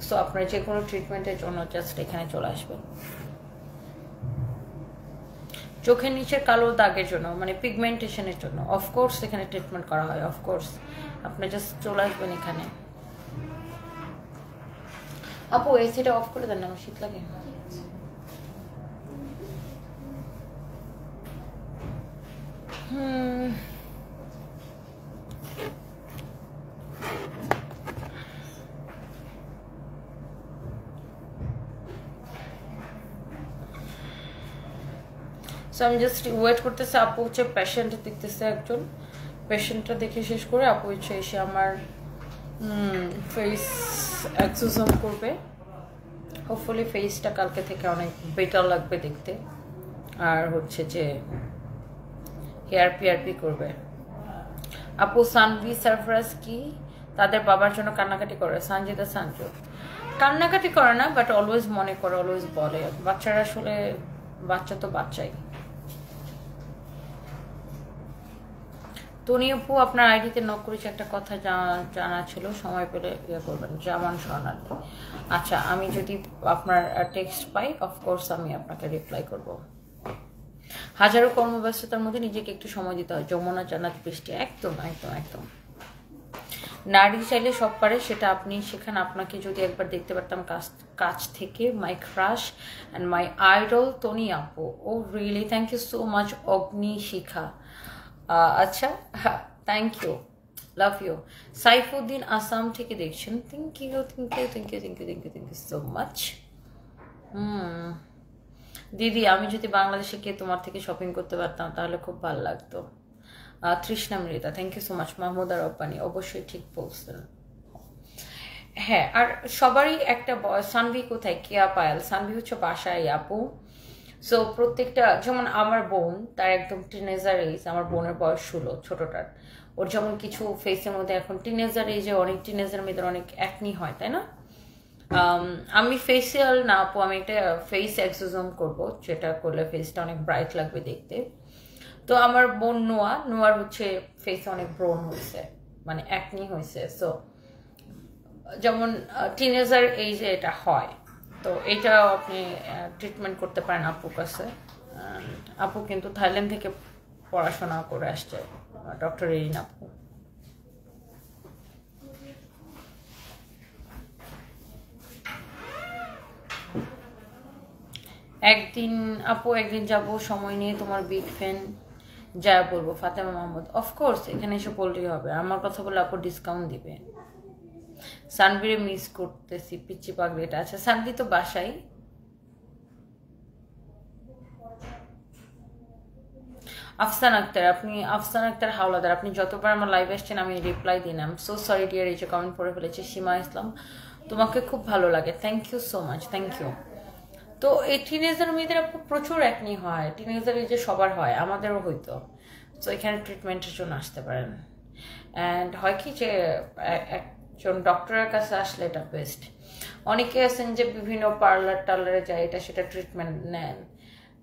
সো আপনার যে কোনো ট্রিটমেন্টের জন্য জাস্ট এখানে চলে আসবেন। চোখের নিচের কালো দাগের জন্য মানে পিগমেন্টেশনের জন্য অফকোর্স এখানে ট্রিটমেন্ট করা হয়। অফকোর্স আপনি জাস্ট চলে আসবেন এখানে। আপু এসিটা অফ করে দেন না, আমার শীত লাগে। সো আমি জাস্ট ওয়েট করতেছি। আপু হচ্ছে পেশেন্ট দেখতেছে, একজন পেশেন্টটা দেখে শেষ করে আপু হচ্ছে এসে আমার ফেস এক্সোজম করবে। হোপফুলি ফেসটা কালকে থেকে অনেক বেটার লাগবে দেখতে। আর হচ্ছে যে হেয়ার পিআরপি করবে। আপু সানভি সারফরাজ কি তাদের বাবার জন্য কান্নাকাটি করে? সঞ্জিতা সঞ্জু কান্নাকাটি করে না, বাট অলওয়েজ মনে করে, অলওয়েজ বলে। বাচ্চারা আসলে বাচ্চা তো বাচ্চাই। টনি আপু আপনার আইডিতে নক করেছি, একটা কথা জানা ছিল, সময় পেলে ইয়ে করবেন। জামান স্বর্ণালী, আচ্ছা আমি যদি আপনার টেক্সট পাই অফকোর্স আমি আপনাকে রিপ্লাই করব। হাজারো কর্মব্যস্ততার মধ্যে নিজেকে একটু সময় দিতে হয়। যমুনা জান্নাত বৃষ্টি, একদম একদম একদম। নারী চাইলে সব পারে, সেটা আপনি সেখানে আপনাকে যদি একবার দেখতে পারতাম কাছ থেকে। My crush and my idol Tony আপু। Oh really, thank you so much Agni Shikha. আচ্ছা thank you, love you. Saifuddin Assam থেকে দেখছেন, থ্যাংক ইউ সো মাচ। দিদি আমি যদি বাংলাদেশে গিয়ে তোমার থেকে শপিং করতে পারতাম তাহলে খুব ভালো লাগতো। Trishna Mrita, thank you so much. Mahmuda Rabbani, অবশ্যই ঠিক বলছেন। হ্যাঁ, আর সবারই একটা সানভি কোথায়, কেয়া পায়েল, সানভি হচ্ছে বাসায় আপু। সো প্রত্যেকটা, যেমন আমার বোন, তার একদম টিনেজার এজ, আমার বোনের বয়স 16, ছোটটার। ওর যেমন কিছু ফেসের মধ্যে এখন টিনেজার এজে অনেক টিনেজার মেয়েদের অনেক অ্যাকনি হয়, তাই না? আমি ফেসিয়াল না আপু, আমি একটা ফেস এক্সোজম করব, যেটা করলে ফেসটা অনেক ব্রাইট লাগবে দেখতে। তো আমার বোন নোয়ার হচ্ছে ফেসে অনেক ব্রোন হয়েছে, মানে অ্যাকনি হয়েছে। সো যেমন টিনেজার এইজে এটা হয়, তো এটাও আপনি ট্রিটমেন্ট করতে পারেন আপুর কাছে। আপু কিন্তু থাইল্যান্ড থেকে পড়াশোনা করে আসছে, ডক্টর এরিন আপু। একদিন যাব সময় নিয়ে, তোমার বিগ ফ্যান, যা বলবো ফাতেমা মাহমুদ। অফকোর্স এখানে এসে বললেই হবে, আমার কথা বলে আপু ডিসকাউন্ট দিবে। সানভিরে মিস করতেছি, পিচ্ছি পাগড়িটা। আচ্ছা, সানভি তো বাসায়। আফসান আক্তার, আফসান আক্তার হাওলাদার, আপনি যতবার আমার লাইভে আসছেন আমি রিপ্লাই দিন। I am so sorry deer, এই যে কমেন্ট পড়ে ফেলেছি। সীমা ইসলাম, তোমাকে খুব ভালো লাগে, thank you so much, thank you. তো এই টিনেজার মেয়েদের প্রচুর অ্যাকনি হয়, টিনেজার এই যে সবার হয়, আমাদেরও হইতো। তো এখানে ট্রিটমেন্টের জন্য আসতে পারেন। অ্যান্ড হয় কি যে একজন ডক্টরের কাছে আসলে এটা বেস্ট। অনেকে আছেন যে বিভিন্ন টার্লারে যায়, এটা সেটা ট্রিটমেন্ট নেন।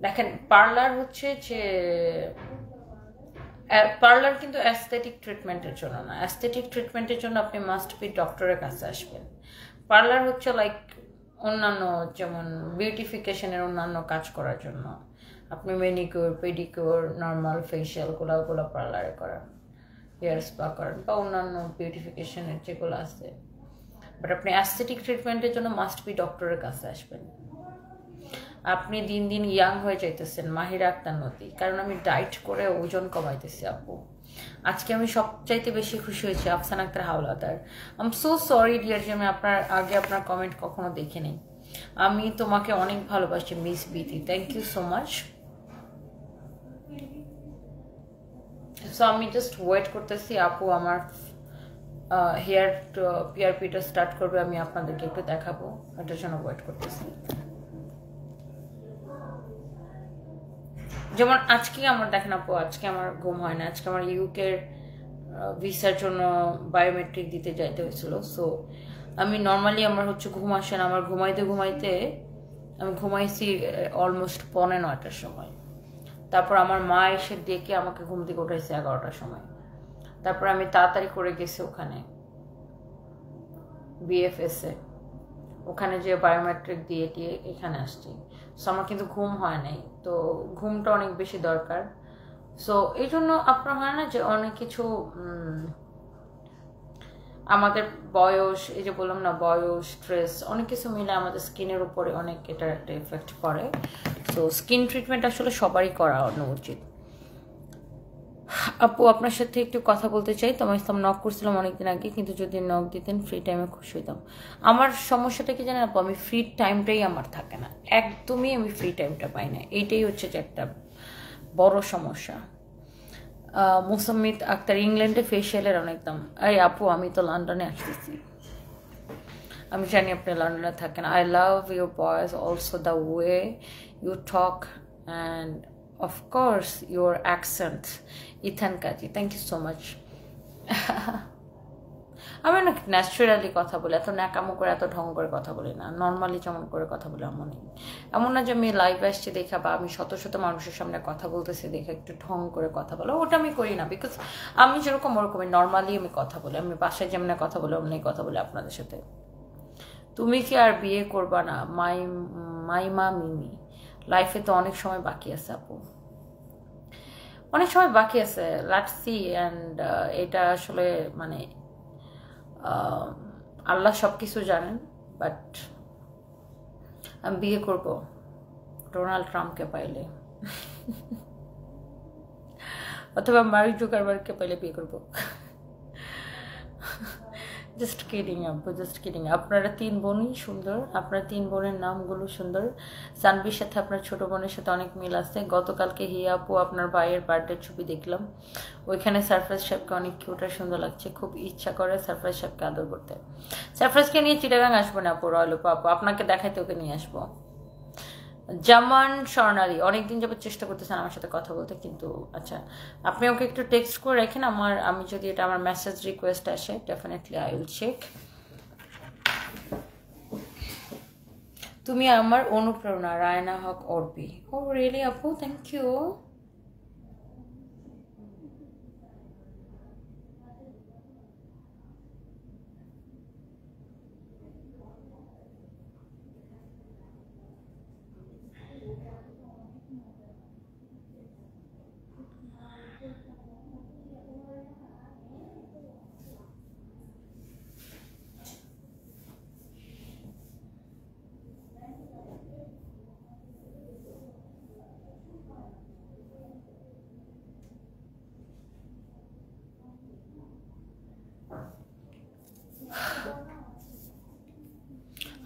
দেখেন, পার্লার হচ্ছে যে পার্লার কিন্তু অ্যাস্থেটিক ট্রিটমেন্টের জন্য না। অ্যাস্থেটিক ট্রিটমেন্টের জন্য আপনি মাস্ট বি ডক্টরের কাছে আসবেন। পার্লার হচ্ছে লাইক অন্যান্য, যেমন বিউটিফিকেশনের অন্যান্য কাজ করার জন্য। আপনি ম্যানিকিউর, পেডিকিউর, নর্মাল ফেশিয়াল ওগুলো পার্লারে করান, হেয়ার স্পা করেন, বা অন্যান্য বিউটিফিকেশনের যেগুলো আছে। বাট আপনি অ্যাস্থেটিক ট্রিটমেন্টের জন্য মাস্ট বি ডক্টরের কাছে আসবেন। আপনি দিন দিন ইয়াং হয়ে যাইতেছেন, মাহিরা আক্তার নদী, কারণ আমি ডায়েট করে ওজন কমাইতেছি আপু। আজকে আমি সবচাইতে বেশি খুশি হয়েছি Afsan Akter Howlader. I am so sorry dear যে আমি আপনার কমেন্ট কখনো দেখে নেই। আমি তোমাকে অনেক ভালোবাসি miss Biti, thank you so much. So আমি জাস্ট ওয়েট করতেছি আপু আমার হেয়ার পিআরপিটা স্টার্ট করবে, আমি আপনাদেরকে একটু দেখাবো, এটার জন্য ওয়েট করতেছি। যেমন আজকে আমার দেখেন আপু, আজকে আমার ঘুম হয় না। আজকে আমার ইউকের ভিসার জন্য বায়োমেট্রিক দিতে যাইতে হয়েছিল। সো আমি নর্মালি আমার হচ্ছে ঘুম আসে না, আমার ঘুমাইতে আমি ঘুমাইছি অলমোস্ট 9:15টার সময়। তারপর আমার মা এসে ডেকে আমাকে ঘুম থেকে উঠাইছে 11টার সময়। তারপর আমি তাড়াতাড়ি করে গেছি ওখানে বিএফএসে, ওখানে যে বায়োমেট্রিক দিয়ে এখানে আসছি। সো আমার কিন্তু ঘুম হয় নাই, তো ঘুমটা অনেক বেশি দরকার। সো এই জন্য আপনার হয় না যে অনেক কিছু আমাদের বয়স, এই যে বললাম না, বয়স, স্ট্রেস, অনেক কিছু মিলে আমাদের স্কিনের উপরে অনেক এটা একটা এফেক্ট পড়ে। সো স্কিন ট্রিটমেন্ট আসলে সবারই করানো উচিত। আপু আপনার সাথে একটু কথা বলতে চাই। তোমার ইসলাম নক করছিলাম অনেকদিন আগে, কিন্তু যদি নক দিতেন ফ্রি টাইমে খুশি হইতাম। আমার সমস্যাটা কি জানেন আপু, আমি ফ্রি টাইমটাই আমার থাকে না, একদমই আমি ফ্রি টাইমটা পাই না। এইটাই হচ্ছে যে একটা বড় সমস্যা। মুসাম্মিত আক্তার, ইংল্যান্ডে ফেশিয়ালের অনেক দাম। এই আপু আমি তো লন্ডনে আসতেছি, আমি জানি আপনি লন্ডনে থাকেন। I love your voice, also the way you talk, and of course your accent. Ethan Kazi, thank you so much. আমি অনেক ন্যাচারালি কথা বলি, এত ন্যাকামো করে এত ঢং করে কথা বলি না, নর্মালি যেমন করে কথা বলি এমন না যে আমি লাইভ আসছি দেখা, বা আমি শত শত মানুষের সামনে কথা বলতেছি দেখে একটু ঢং করে কথা বলো, ওটা আমি করি না। বিকজ আমি যেরকম ওরকমই নর্মালি আমি কথা বলি, আমি বাসায় যেমন কথা বলি অমনি কথা বলি আপনাদের সাথে। তুমি কি আর বিয়ে করবা না মাইমা মিমি? লাইফে তো অনেক সময় বাকি আছে আপু, অনেক সময় বাকি আছে, লেটস সি। অ্যান্ড এটা আসলে মানে আল্লাহ সব কিছু জানেন, বাট আমি বিয়ে করব ডোনাল্ড ট্রাম্পকে পাইলে, অথবা মার্ক জুকারবার্গকে পাইলে বিয়ে করব। জাস্ট কিডিং আপু, জাস্ট কিডিং। আপনারা 3 বোনই সুন্দর, আপনার 3 বোনের নামগুলো সুন্দর। সানভির সাথে আপনার ছোট বোনের সাথে অনেক মিল আছে। গতকালকে হিয়া আপু আপনার ভাইয়ের বার্থডে ছবি দেখলাম, ওইখানে সারপ্রাইজ সাহেবকে অনেক কিউট আর সুন্দর লাগছে। খুব ইচ্ছা করে সারপ্রাইজ সাহেবকে আদর করতে। সারফরাজকে নিয়ে চিটাগাং আসবো না আপু, রয়্যাল আপু আপনাকে দেখাইতে ওকে নিয়ে আসবো। জামান স্বর্ণালী অনেকদিন যাবত চেষ্টা করতেছেন আমার সাথে কথা বলতে, কিন্তু আচ্ছা আপনি ওকে একটু টেক্সট করে রাখেন, আমি যদি এটা আমার মেসেজ রিকোয়েস্ট আসে ডেফিনেটলি আই উইল চেক। তুমি আমার অনুপ্রেরণা, রায়না হক অর্পি। ও রিয়েলি আপু, থ্যাংক ইউ।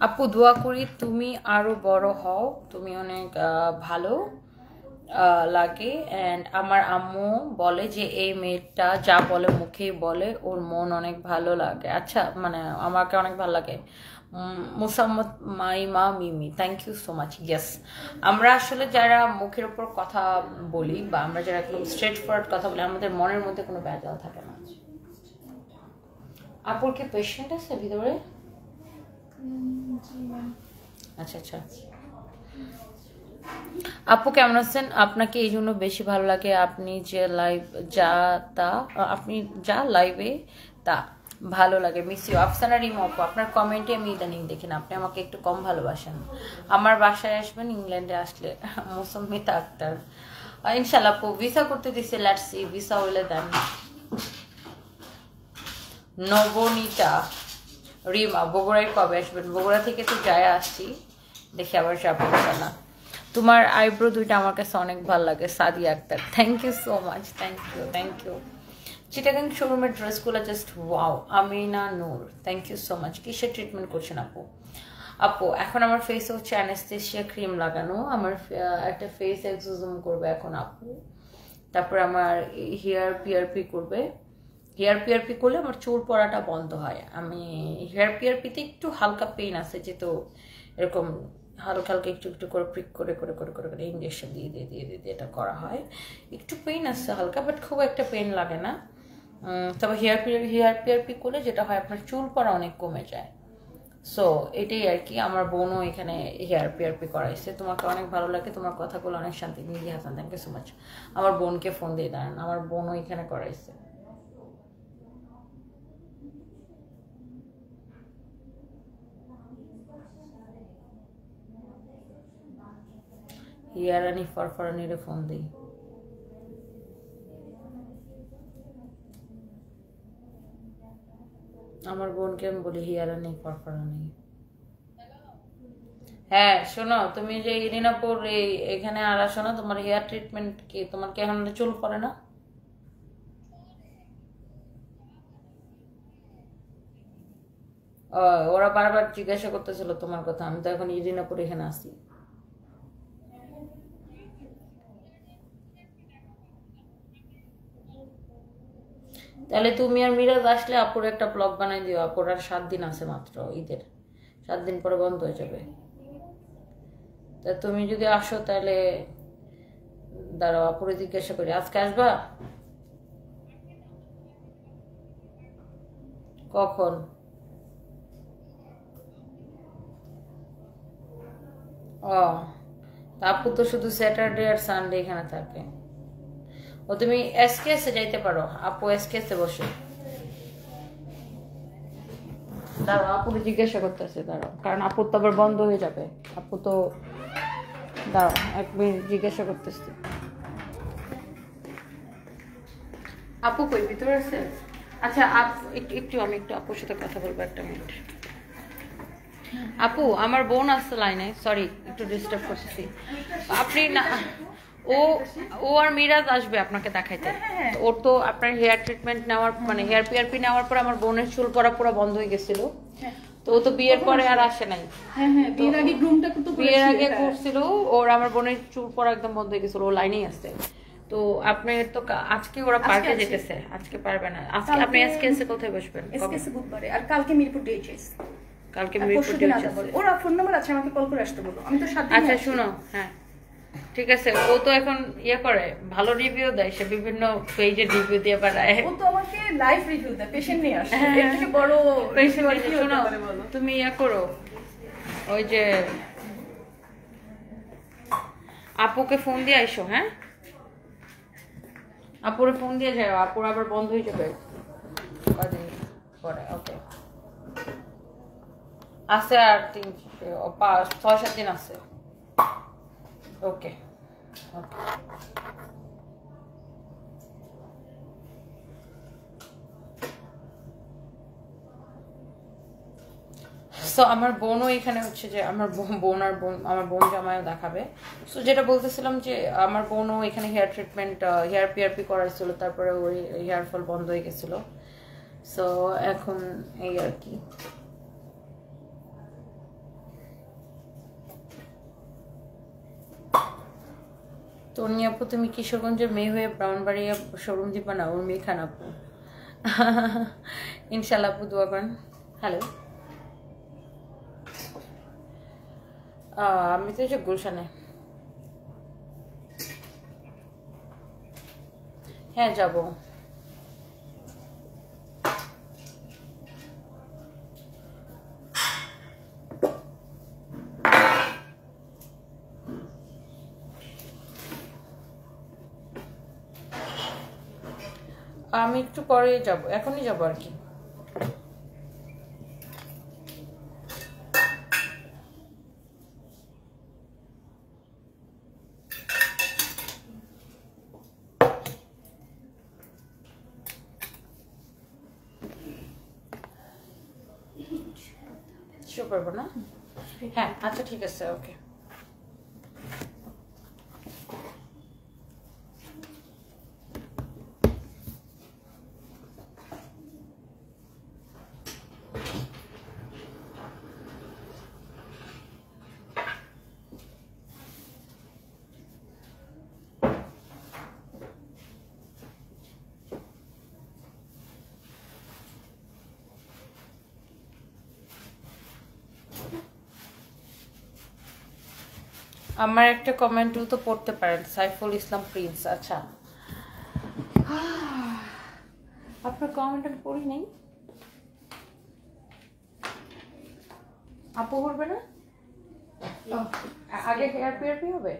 আপু দোয়া করি তুমি আরো বড় হও, তুমি অনেক ভালো লাগে। অ্যান্ড আমার আম্মু বলে যে এই মেয়েটা যা বলে মুখেই বলে, ওর মন অনেক ভালো লাগে। আচ্ছা মানে আমাকে অনেক ভালো লাগে। Musammat Maima Mimi, thank you so much. Yes, আমরা আসলে যারা মুখের উপর কথা বলি বা আমরা যারা একদম স্ট্রেট ফরওয়ার্ড কথা বলি, আমাদের মনের মধ্যে কোনো ভেজাল থাকে না। আপুর কি পেশেন্ট আছে ভিতরে? আচ্ছা আচ্ছা। আপু কেমন আছেন? আপনাকে এই জন্য বেশি ভালো লাগে আপনি যা লাইভে তা ভালো লাগে। Miss you. আফসানা রিম আপু, আপনার কমেন্টে আমি ইদানিং দেখি না, আপনি আমাকে একটু কম ভালোবাসেন। আমার বাসায় আসবেন ইংল্যান্ডে আসলে। মুসম্মিতা আক্তার, ইনশাল্লাহ আপু ভিসা করতে দিছে, লেটস সি ভিসা হইলে দেন। নবনীতা রিমা, বগুড়ায় কবে আসবেন? বগুড়া থেকে তো যায় আসছি, দেখি আবার যাবো না। তোমার আইব্রো দুইটা আমার কাছে অনেক ভালো লাগে। Sadia Akhtar, thank you so much, thank you. Chittagong শোরুমের ড্রেসগুলো just wow. Amina Noor, thank you so much. কিসের ট্রিটমেন্ট করছেন আপু? আপু এখন আমার ফেসে হচ্ছে অ্যানেস্থেসিয়া ক্রিম লাগানো, আমার একটা ফেস এক্সোজোম করবে এখন আপু, তারপর আমার হেয়ার পিআরপি করবে। হেয়ার পিআরপি করলে আমার চুল পড়াটা বন্ধ হয়। আমি হেয়ার পিআরপিতে একটু হালকা পেইন আছে, যেহেতু এরকম হালকা হালকা একটু একটু করে প্রিক করে করে করে করে করে ইঞ্জেকশন দিয়ে দিয়ে দিয়ে দিয়ে এটা করা হয়। একটু পেইন আসছে হালকা, বাট খুব একটা পেইন লাগে না। তবে হেয়ার পিআরপি করলে যেটা হয় আপনার চুল পড়া অনেক কমে যায়। সো এটাই আর কি। আমার বোনও এখানে হেয়ার পিআরপি করাইছে। তোমাকে অনেক ভালো লাগে, তোমার কথাগুলো অনেক শান্তি। Nidhi Hasan, thank you so much. আমার বোনকে ফোন দিয়ে দাঁড়ান, আমার বোনও এখানে করাইছে। হিয়ারানি ফরফরানিরে ফোন দিই। আমার বোনকে আমি বলি হিয়ারানি ফরফরানি। হ্যাঁ শোনো, তুমি যে ইরিনাপুর এখানে আর আসো না, তোমার হেয়ার ট্রিটমেন্ট কি? তোমার কি এখন চুল পড়ে না? ওরা বারবার জিজ্ঞাসা করতেছিল তোমার কথা। আমি তো এখন ইরিনাপুর এখানে আসি। তাহলে তুমি আর মিরাজ আসলে আপুর একটা ব্লগ বানাই দিও। আপুর আর 7 দিন আছে মাত্র ঈদের, 7 দিন পরে বন্ধ হয়ে যাবে। তা তুমি যদি আসো তাহলে দাঁড়াও, আপুরে জিজ্ঞাসা করি। আজকে আসবা? কখন? ও আপু তো শুধু স্যাটারডে আর সানডে এখানে থাকে। ও তুমি এসকেএসে যাইতে পারো, আপু এসকেএসে বসে। দাঁড়াও, আপুকে জিজ্ঞাসা করতেছে, দাঁড়াও, কারণ আপুর তো আবার বন্ধ হয়ে যাবে। আপু তো দাঁড়াও 1 মিনিট জিজ্ঞাসা করতেছি। আপু কই ভিতরে আছে? আচ্ছা একটু আমি একটু আপুর সাথে কথা বলবো, 1 মিনিট। আপু আমার বোন আসছে লাইনে, সরি একটু ডিস্টার্ব করতেছি। আপনি না, ও আর মিরাজ আসবে আপনাকে দেখাইতে। ওর তো আপনার হেয়ার ট্রিটমেন্ট নেওয়ার মানে হেয়ার পিআরপি নেওয়ার পর আমার বোনের চুল পড়া পুরো বন্ধ হয়ে গেছিল। তো ও তো বিয়ের পরে আর আসে নাই। বিয়ের আগে করছিল ওর, আমার বোনের চুল পড়া একদম বন্ধ হয়ে গেছিল। ও লাইনেই আসছে। তো তো আপনি তো আজকে ওরা পার্কে যেতেছে, আজকে পারবে না। আজকে আপনি এসকেএসে কোথায় বসবেন? এসকেএসে বুধবারে, আর কালকে মিরপুর ডিএইচএস। কালকে মিরপুর ডিএইচএস। ওরা ফোন নাম্বার আছে, আমাকে কল করে আসতে বলো, আমি তো 7 দিন। আচ্ছা শুনো, হ্যাঁ ঠিক আছে। ও তো এখন ইয়ে করে, ভালো রিভিউ দেয়, সে বিভিন্ন পেজে রিভিউ দিয়ে বেড়ায়। ও তো আমাকে লাইভ রিভিউ দেয়, পেশেন্ট নিয়ে আসে। এর থেকে বড় পেশেন্ট কি হতে শুনো, পারে বলো? তুমি ইয়ে করো, ওই যে আপুকে ফোন দিয়ে আইসো। হ্যাঁ, আপুরে ফোন দিয়ে যাও, আপুর আবার বন্ধ হয়ে যাবে কদিন পরে। ওকে, আছে আর 6-7 দিন আছে। ওকে ওকে। সো আমার বোনও এখানে হচ্ছে যে আমার আমার বোন জামাইও দেখাবে। সো যেটা বলতেছিলাম যে আমার বোনও এখানে হেয়ার ট্রিটমেন্ট, হেয়ার পিআরপি করাইছিল, তারপরে ওই হেয়ার ফল বন্ধ হয়ে গেছিল। সো এখন এই আর কি। তনি আপু, তুমি কিশোরগঞ্জের মেয়ে হয়ে ব্রাউনবাড়িয়া শোরুম দিবা না? ওর মেয়ে খান আপু। ইনশাল্লাহ আপু, দোয়া করেন। হ্যালো, আমি তো যে গুলশানে। হ্যাঁ যাব। আমি একটু পরে যাব, এখনই যাব আর কি। শো করবো না? হ্যাঁ আচ্ছা ঠিক আছে, ওকে। আমার একটা কমেন্টও তো পড়তে পারেন, সাইফুল ইসলাম প্রিন্স। আচ্ছা, আপনার কমেন্ট আমি পড়ি নাই। আপু করবে না? আগে হেয়ার পিআরপি হবে?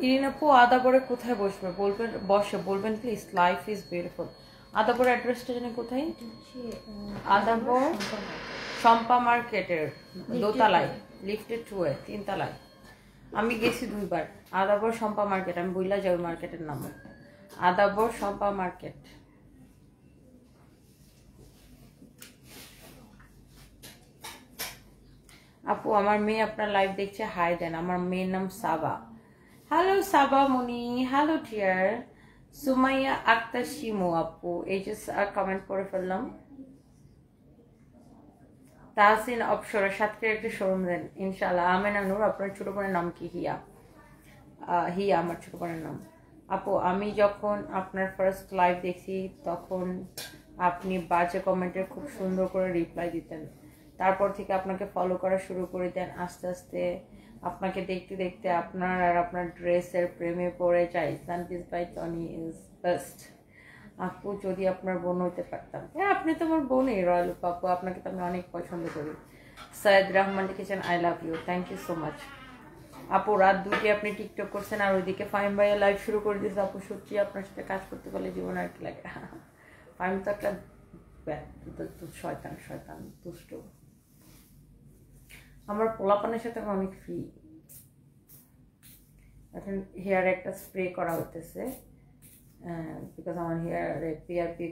ইরিন আপু, আদাবরে কোথায় বসবে বলবেন please. Life is beautiful. Adabor অ্যাড্রেসটা জানি কোথায়? আদাবর শম্পা মার্কেটের দোতলায়, লিফটেড 2-এ 3 তলায়। আমি গেছি 2 বার। আদাবর শম্পা মার্কেট, আমি বইলা যাই মার্কেটের নাম। আদাবর শম্পা মার্কেট। আপু, আমার মেয়ে আপনার লাইভ দেখছে, হাই দেন। আমার মেয়ের নাম সাবা। হ্যালো সাবা মনি, হ্যালো ডিয়ার। সুমাইয়া আক্তার শিমু আপু, এই যে কমেন্ট করে ফেললাম। তাহসিন অপসরা, সাতকের একটা শোরুম দেন ইনশাল্লাহ। আমেনা নূর, আপনার ছোট বোনের নাম কি? হিয়া। হিয়া আমার ছোট বোনের নাম। আপু, আমি যখন আপনার ফার্স্ট লাইভ দেখছি তখন আপনি বাজে কমেন্টের খুব সুন্দর করে রিপ্লাই দিতেন। তারপর থেকে আপনাকে ফলো করা শুরু করে দেন। আস্তে আস্তে আপনাকে দেখতে দেখতে আপনার আর আপনার ড্রেসের প্রেমে পড়ে যাই। সানপিস বাই টনি ইজ বেস্ট। আপু, যদি আপনার বোন হইতে পারতাম। হ্যাঁ, আপনি তো আমার বোনই, রয়্যাল আপু। আপনাকে তো আমি অনেক পছন্দ করি। সৈয়দ রহমান লিখেছেন, I love you. Thank you so much. আপু, রাত 2টে আপনি টিকটক করছেন আর ওইদিকে ফাইম ভাইয়া লাইভ শুরু করে দিয়েছে। আপু, সত্যি আপনার সাথে কাজ করতে পারলে জীবন আর কি লাগে। ফাইম তো একটা শয়তান দুষ্ট। আমার পোলাপানের সাথে আমি অনেক ফ্রি। এখন হেয়ারে একটা স্প্রে করা হইতেছে, বিকজ আমার হেয়ারে পিআরপি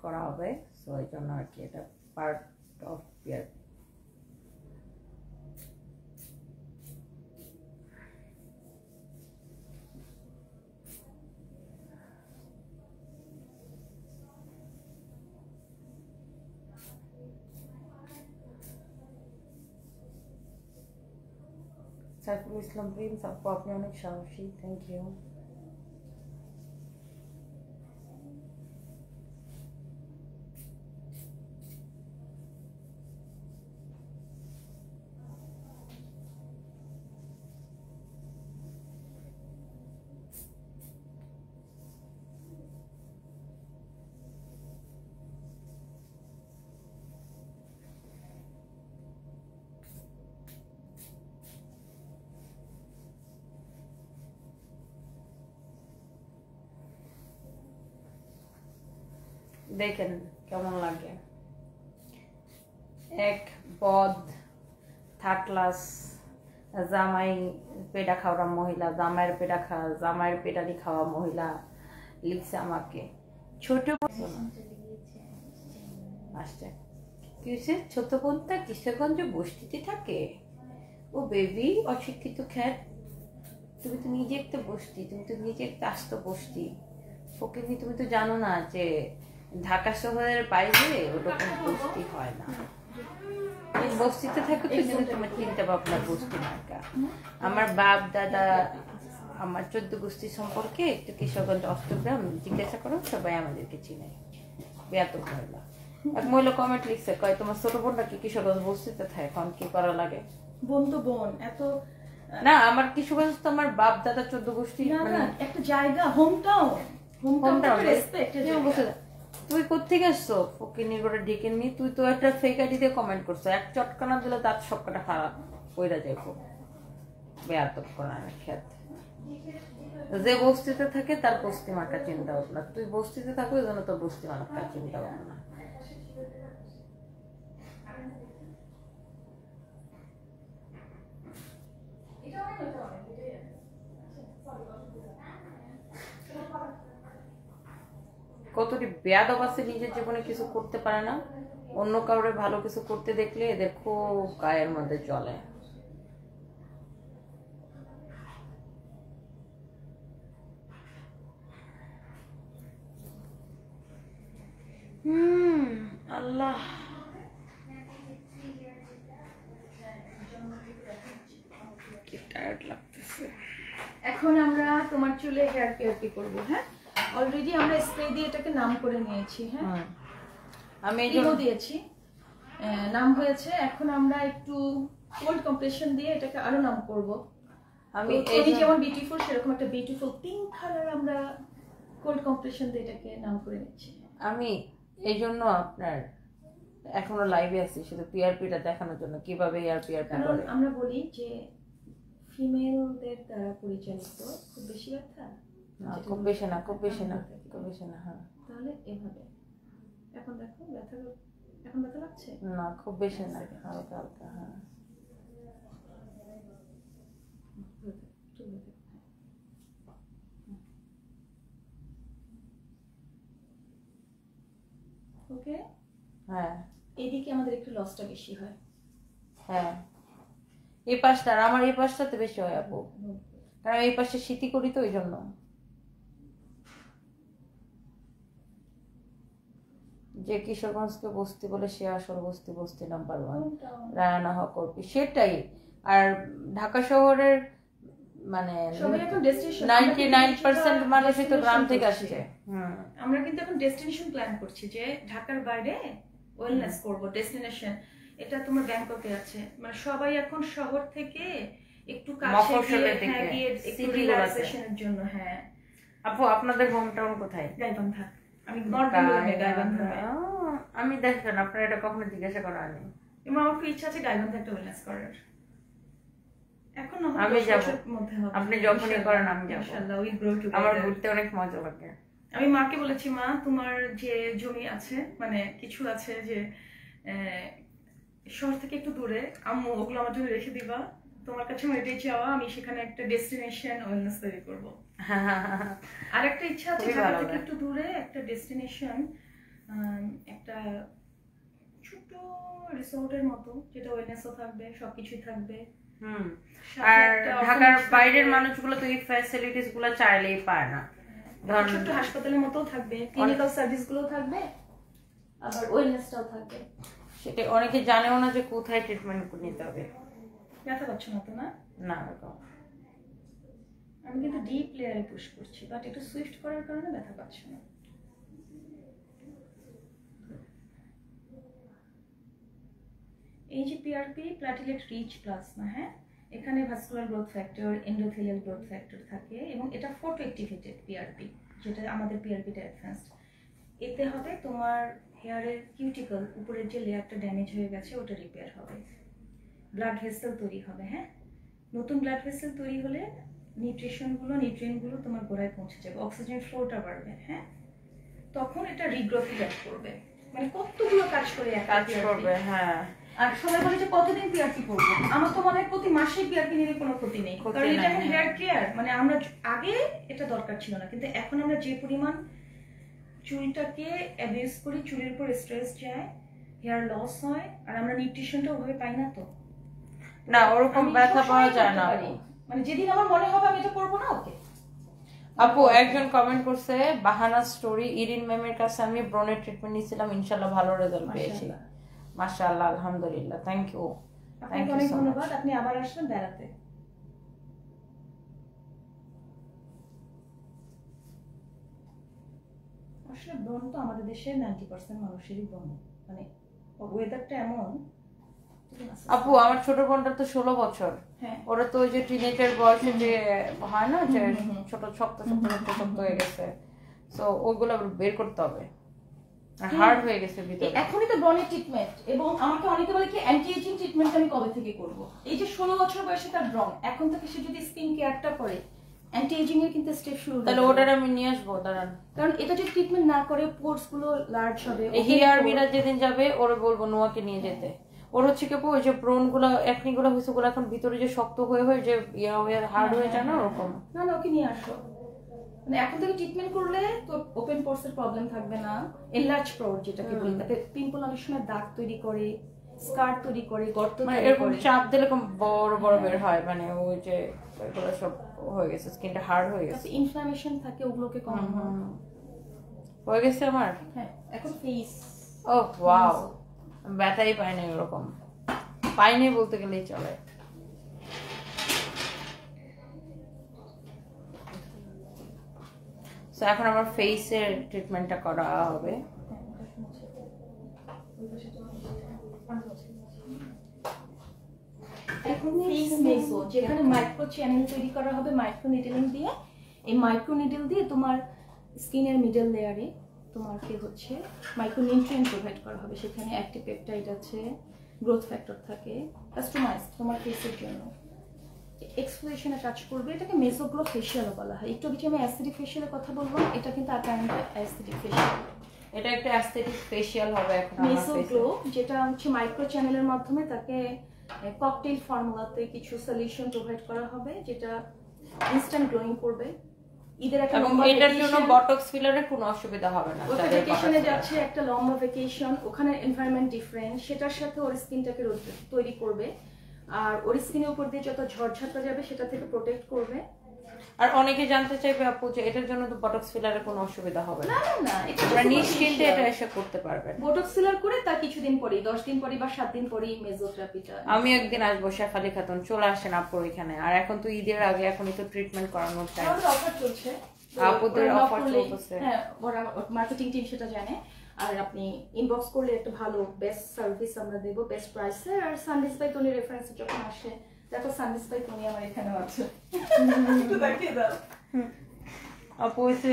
করা হবে। সো এই জন্য আর কি, এটা part of PRP. Saiful Islam Prince, আপু আপনি অনেক সাহসী, থ্যাংক ইউ। দেখেন কেমন লাগে, এক বদ থার্ড ক্লাস জামাই পেটা খাওয়া মহিলা, জামাইয়ের পেটালি খাওয়া মহিলা লিখছে আমাকে। ছোট আসছে কি হয়েছে, ছোট বোনটা কিশোরগঞ্জে বস্তিতে থাকে। ও বেবি অশিক্ষিত খ্যাত, তুমি তো নিজে একটা বস্তি, তুমি তো নিজে একটা আস্ত বস্তি ফকিনি। তুমি তো জানো না যে ঢাকা শহরের বাইরে ওরকম বস্তি হয় না। বস্তিতে থাকে তো জন্য তোমার চিন্তা ভাবনা বস্তি মার্কা। আমার বাপ দাদা আমার 14 গোষ্ঠী সম্পর্কে একটু কিশোরগঞ্জ অষ্টগ্রাম জিজ্ঞাসা করো, সবাই আমাদেরকে চিনে। বেয়াদব মহিলা। এক মহিলা কমেন্ট লিখছে, কয় তোমার ছোট বোনটা কি কিশোরগঞ্জ বস্তিতে থাকে, এখন কি করা লাগে? বোন তো বোন, এত না আমার কিশোরগঞ্জ তো আমার বাপ দাদা 14 গোষ্ঠী মানে একটা জায়গা, হোম টাউন রেসপেক্ট। তুই কোথেকে আসছো ফকিনি করে ডেকে নি? তুই তো একটা ফেক আইডি দিয়ে কমেন্ট করছো, এক চটকানা দিলে দাঁত সবকটা খারাপ কইরা যাইবো। বেয়াদব করার খেত। যে বস্তিতে থাকে তার বস্তি মার্কা চিন্তা ভাবনা, তুই বস্তিতে থাকো এই জন্য তোর বস্তি মার্কা চিন্তা ভাবনা। কতটি বেয়াদব আছে নিজের জীবনে কিছু করতে পারে না, অন্য কাউরে ভালো কিছু করতে দেখলে এদের খুব গায়ের মধ্যে চলে। আল্লাহ কি টায়ার্ড লাগতেছে। এখন আমরা তোমার চুলে হেয়ার কেয়ার কি করবো? হ্যাঁ, অলরেডি আমরা স্প্রে দিয়ে এটাকে নাম করে নিয়েছি। হ্যাঁ, আমি এটাও দিয়েছি, নাম হয়েছে। এখন আমরা একটু কোল্ড কম্প্রেশন দিয়ে এটাকে আরো নাম করব। আমি যেমন বিউটিফুল, সেরকম একটা বিউটিফুল পিঙ্ক কালার আমরা কোল্ড কম্প্রেশন দিয়ে এটাকে নাম করে নিচ্ছি। আমি এই জন্য আপনার এখনো লাইভে আছি শুধু পিআরপিটা দেখানোর জন্য, কিভাবে পিআরপি করে। আমরা বলি যে ফিমেলদের দ্বারা পরিচালিত খুব বেশি ব্যথা না, খুব বেশি না, খুব বেশি না, খুব বেশি না। হ্যাঁ, তাহলে এভাবে এখন দেখো ব্যথা, এখন ব্যথা লাগছে না, খুব বেশি না, হালকা হালকা। হ্যাঁ, ওকে। হ্যাঁ, এইদিকে আমাদের একটু লসটা বেশি হয়। হ্যাঁ, এই পাশটা আর আমার এই পাশটাতে বেশি হয় আপু, কারণ এই পাশে শীতি করি তো ওই জন্য। যে কিশোরগঞ্জকে বস্তি বলে সে আসল বস্তি, বস্তি নাম্বার 1 রায়না হক অর্পি, সেটাই। আর ঢাকা শহরের মানে 99% মানুষই তো গ্রাম থেকে আসছে। আমরা কিন্তু এখন ডেস্টিনেশন প্ল্যান করছি যে ঢাকার বাইরে ওয়েলনেস করব। ডেস্টিনেশন এটা তোমার ব্যাংককে আছে, মানে সবাই এখন শহর থেকে একটু কাছে গিয়ে একটু রিল্যাক্সেশনের জন্য। হ্যাঁ আপু, আপনাদের হোম টাউন কোথায়? গাইবান্ধা। আমি দেখবেন আপনার এটা কখনো জিজ্ঞাসা করা হয়নি। এবং আমার খুব ইচ্ছা আছে গাইবান্ধা একটা ওয়েলনেস করার। এখন আমি যাব, আপনি যখনই করেন আমি যাব ইনশাআল্লাহ। We grow together. আমার ঘুরতে অনেক মজা লাগে। আমি মাকে বলেছি, মা তোমার যে জমি আছে, মানে কিছু আছে যে শহর থেকে একটু দূরে, আম্মু ওগুলো আমার জন্য রেখে দিবা। তোমার কাছে আমার এটাই চাওয়া, আমি সেখানে একটা ডেস্টিনেশন ওয়েলনেস তৈরি করবো। আর একটা ইচ্ছা আছে ঢাকা থেকে একটু দূরে একটা ডেস্টিনেশন, একটা ছোট রিসোর্টের মতো, যেটা ওয়েলনেসও থাকবে, সবকিছুই থাকবে। আর ঢাকার বাইরের মানুষগুলো তো এই ফ্যাসিলিটিস গুলো চাইলেই পায় না। ধরুন ছোট হাসপাতালের মতো থাকবে, ক্লিনিক্যাল সার্ভিস গুলো থাকবে, আবার ওয়েলনেসটাও থাকবে। সেটা অনেকে জানেও না যে কোথায় ট্রিটমেন্ট নিতে হবে। ব্যথা পাচ্ছ না তো? না না এরকম আমি কিন্তু ডিপ লেয়ারে পুশ করছি, বাট একটু সুইফট করার কারণে ব্যথা পাচ্ছ না। এই যে পিআরপি প্ল্যাটিলেট রিচ প্লাজমা, হ্যাঁ, এখানে vascular growth factor, endothelial growth factor থাকে এবং এটা ফটো অ্যাক্টিভেটেড পিআরপি, যেটা আমাদের পিআরপিটা অ্যাডভান্সড। এতে হবে তোমার হেয়ারের কিউটিকল উপরের যে লেয়ারটা ড্যামেজ হয়ে গেছে ওটা রিপেয়ার হবে, ব্লাড ভেসেল তৈরি হবে। হ্যাঁ, নতুন ব্লাড ভেসেল তৈরি হলে নিউট্রিয়েন্টগুলো তোমার গোড়ায় পৌঁছে যাবে, অক্সিজেন ফ্লোটা বাড়বে। হ্যাঁ, তখন এটা রিগ্রোথ হেল্প করবে। মানে কতগুলো কাজ করে হ্যাঁ। আর সবাই বলে যে কতদিন পিআরপি করবো, আমার তো মনে হয় প্রতি মাসে পিআরপি নিলে কোনো ক্ষতি নেই, কারণ এটা এখন হেয়ার কেয়ার। মানে আমরা আগে এটা দরকার ছিল না, কিন্তু এখন আমরা যে পরিমাণ চুলটাকে অ্যাবিউজ করি, চুলের উপর স্ট্রেস যায়, হেয়ার লস হয়, আর আমরা নিউট্রিশনটা ওভাবে পাই না। তো না ওরকম ব্যথা পাওয়া যায় না। মানে যেদিন আমার মনে হবে আমি এটা করবো না, ওকে। আপু একজন কমেন্ট করছে বাহানা স্টোরি, ইরিন ম্যামের কাছে আমি ব্রনের ট্রিটমেন্ট নিয়েছিলাম, ইনশাআল্লাহ ভালো রেজাল্ট পেয়েছি। মাশাআল্লাহ, আলহামদুলিল্লাহ, থ্যাংক ইউ। আপনাকে অনেক ধন্যবাদ, আপনি আবার আসবেন বেড়াতে। আসলে ব্রণ তো আমাদের দেশের 90% মানুষেরই ব্রণ, মানে ওয়েদারটা এমন। আপু আমার ছোট বোনটা তো 16 বছর, ওরা তো ওই যে টিনেজার বয়সে যে হয় না যে ছোট শক্ত হয়ে গেছে, সো ওগুলো বের করতে হবে, হার্ড হয়ে গেছে ভিতরে। এখনই তো ব্রনের ট্রিটমেন্ট, এবং আমাকে অনেকে বলে কি অ্যান্টি এজিং ট্রিটমেন্ট আমি কবে থেকে করব। এই যে 16 বছর বয়সে তার ব্রণ, এখন থেকে সে যদি স্কিন কেয়ারটা করে অ্যান্টি এজিং এর কিন্তু স্টেপ শুরু, তাহলে ওটার আমি নিয়ে আসবো দাঁড়ান। কারণ এটা যদি ট্রিটমেন্ট না করে পোর্স গুলো লার্জ হবে। হেয়ার মিরা যেদিন যাবে ওরে বলবো নোয়াকে নিয়ে যেতে। ওর হচ্ছে কি ওই যে ব্রন গুলো একনি গুলো হয়েছে ওগুলো এখন ভিতরে যে শক্ত হয়ে যে হার্ড হয়ে যায় না ওরকম। না না, ওকে নিয়ে আসো। মানে এখন থেকে ট্রিটমেন্ট করলে তো ওপেন পোর্স এর প্রবলেম থাকবে না, এনলার্জ পোর যেটাকে বলি, তাতে পিম্পল অনেক সময় দাগ তৈরি করে, স্কার তৈরি করে, গর্ত তৈরি করে, এরকম চাপ দিলে এরকম বড় বড় বের হয়, মানে ওই যে এগুলো সব হয়ে গেছে, স্কিনটা হার্ড হয়ে গেছে, ইনফ্লামেশন থাকে, ওগুলোকে কম হয়ে গেছে আমার। হ্যাঁ, এখন ফেস ও ওয়াও, ব্যথাই পাই না, এরকম পাইনি বলতে গেলেই চলে। সো এখন আমার ফেসের ট্রিটমেন্টটা করা হবে। এখন ফেস মেসো, যেখানে মাইক্রো চ্যানেল তৈরি করা হবে মাইক্রো নিডলিং দিয়ে। এই মাইক্রো নিডল দিয়ে তোমার স্কিনের মিডল লেয়ারে তোমাকে হচ্ছে মাইক্রো নিউট্রিয়েন্ট প্রোভাইড করা হবে। সেখানে অ্যাক্টিভ পেপটাইড আছে, গ্রোথ ফ্যাক্টর থাকে, কাস্টমাইজড তোমার ফেসের জন্য। এক্সফোলিয়েশনে কাজ করবে, এটাকে মেসোগ্লো ফেশিয়াল বলা হয়। একটু আগে আমি অ্যাস্থেটিক ফেশিয়ালের কথা বলবো, এটা কিন্তু অ্যাপারেন্টলি অ্যাস্থেটিক ফেশিয়াল। এটা একটা অ্যাস্থেটিক ফেশিয়াল হবে এখন আমার ফেসে। মেসোগ্লো যেটা হচ্ছে মাইক্রো চ্যানেলের মাধ্যমে তাকে ককটেল ফর্মুলাতে কিছু সলিউশন প্রোভাইড করা হবে, যেটা ইনস্ট্যান্ট গ্লোয়িং করবে। ঈদের একটা লম্বা এটার জন্য বটক্স ফিলারের কোনো অসুবিধা হবে না। ওটা ভ্যাকেশনে যাচ্ছে, একটা লম্বা ভ্যাকেশন, ওখানে এনভায়রনমেন্ট ডিফারেন্ট, সেটার সাথে ওর স্কিনটাকে তৈরি করবে, আর ওর স্কিনের উপর দিয়ে যত ঝড়ঝাপটা যাবে সেটা থেকে প্রোটেক্ট করবে। আর অনেকে জানতে চাইবে আপু যে এটার জন্য তো বটক্স ফিলারের কোনো অসুবিধা হবে না? না না, এটা আমরা নিশ্চিন্তে এটা এসে করতে পারবেন। বটক্স ফিলার করে তার কিছুদিন পরেই, 10 দিন পরেই বা 7 দিন পরেই মেসোথেরাপিটা। আমি একদিন আসবো, শেফালি খাতুন চলে আসেন আপুর এখানে। আর এখন তো ঈদের আগে, এখনই তো ট্রিটমেন্ট করানোর টাইম। আমাদের অফার চলছে, আপুদের অফার চলতেছে। হ্যাঁ, ওরা মার্কেটিং টিম সেটা জানে। আর আপনি ইনবক্স করলে একটা ভালো বেস্ট সার্ভিস আমরা দেব, বেস্ট প্রাইসে। আর সানডিস বাই টনি রেফারেন্স যখন আসে, দেখো সানডিস বাই টনি আমার এখানেও আছে, একটু দেখিয়ে দাও। আপু এসে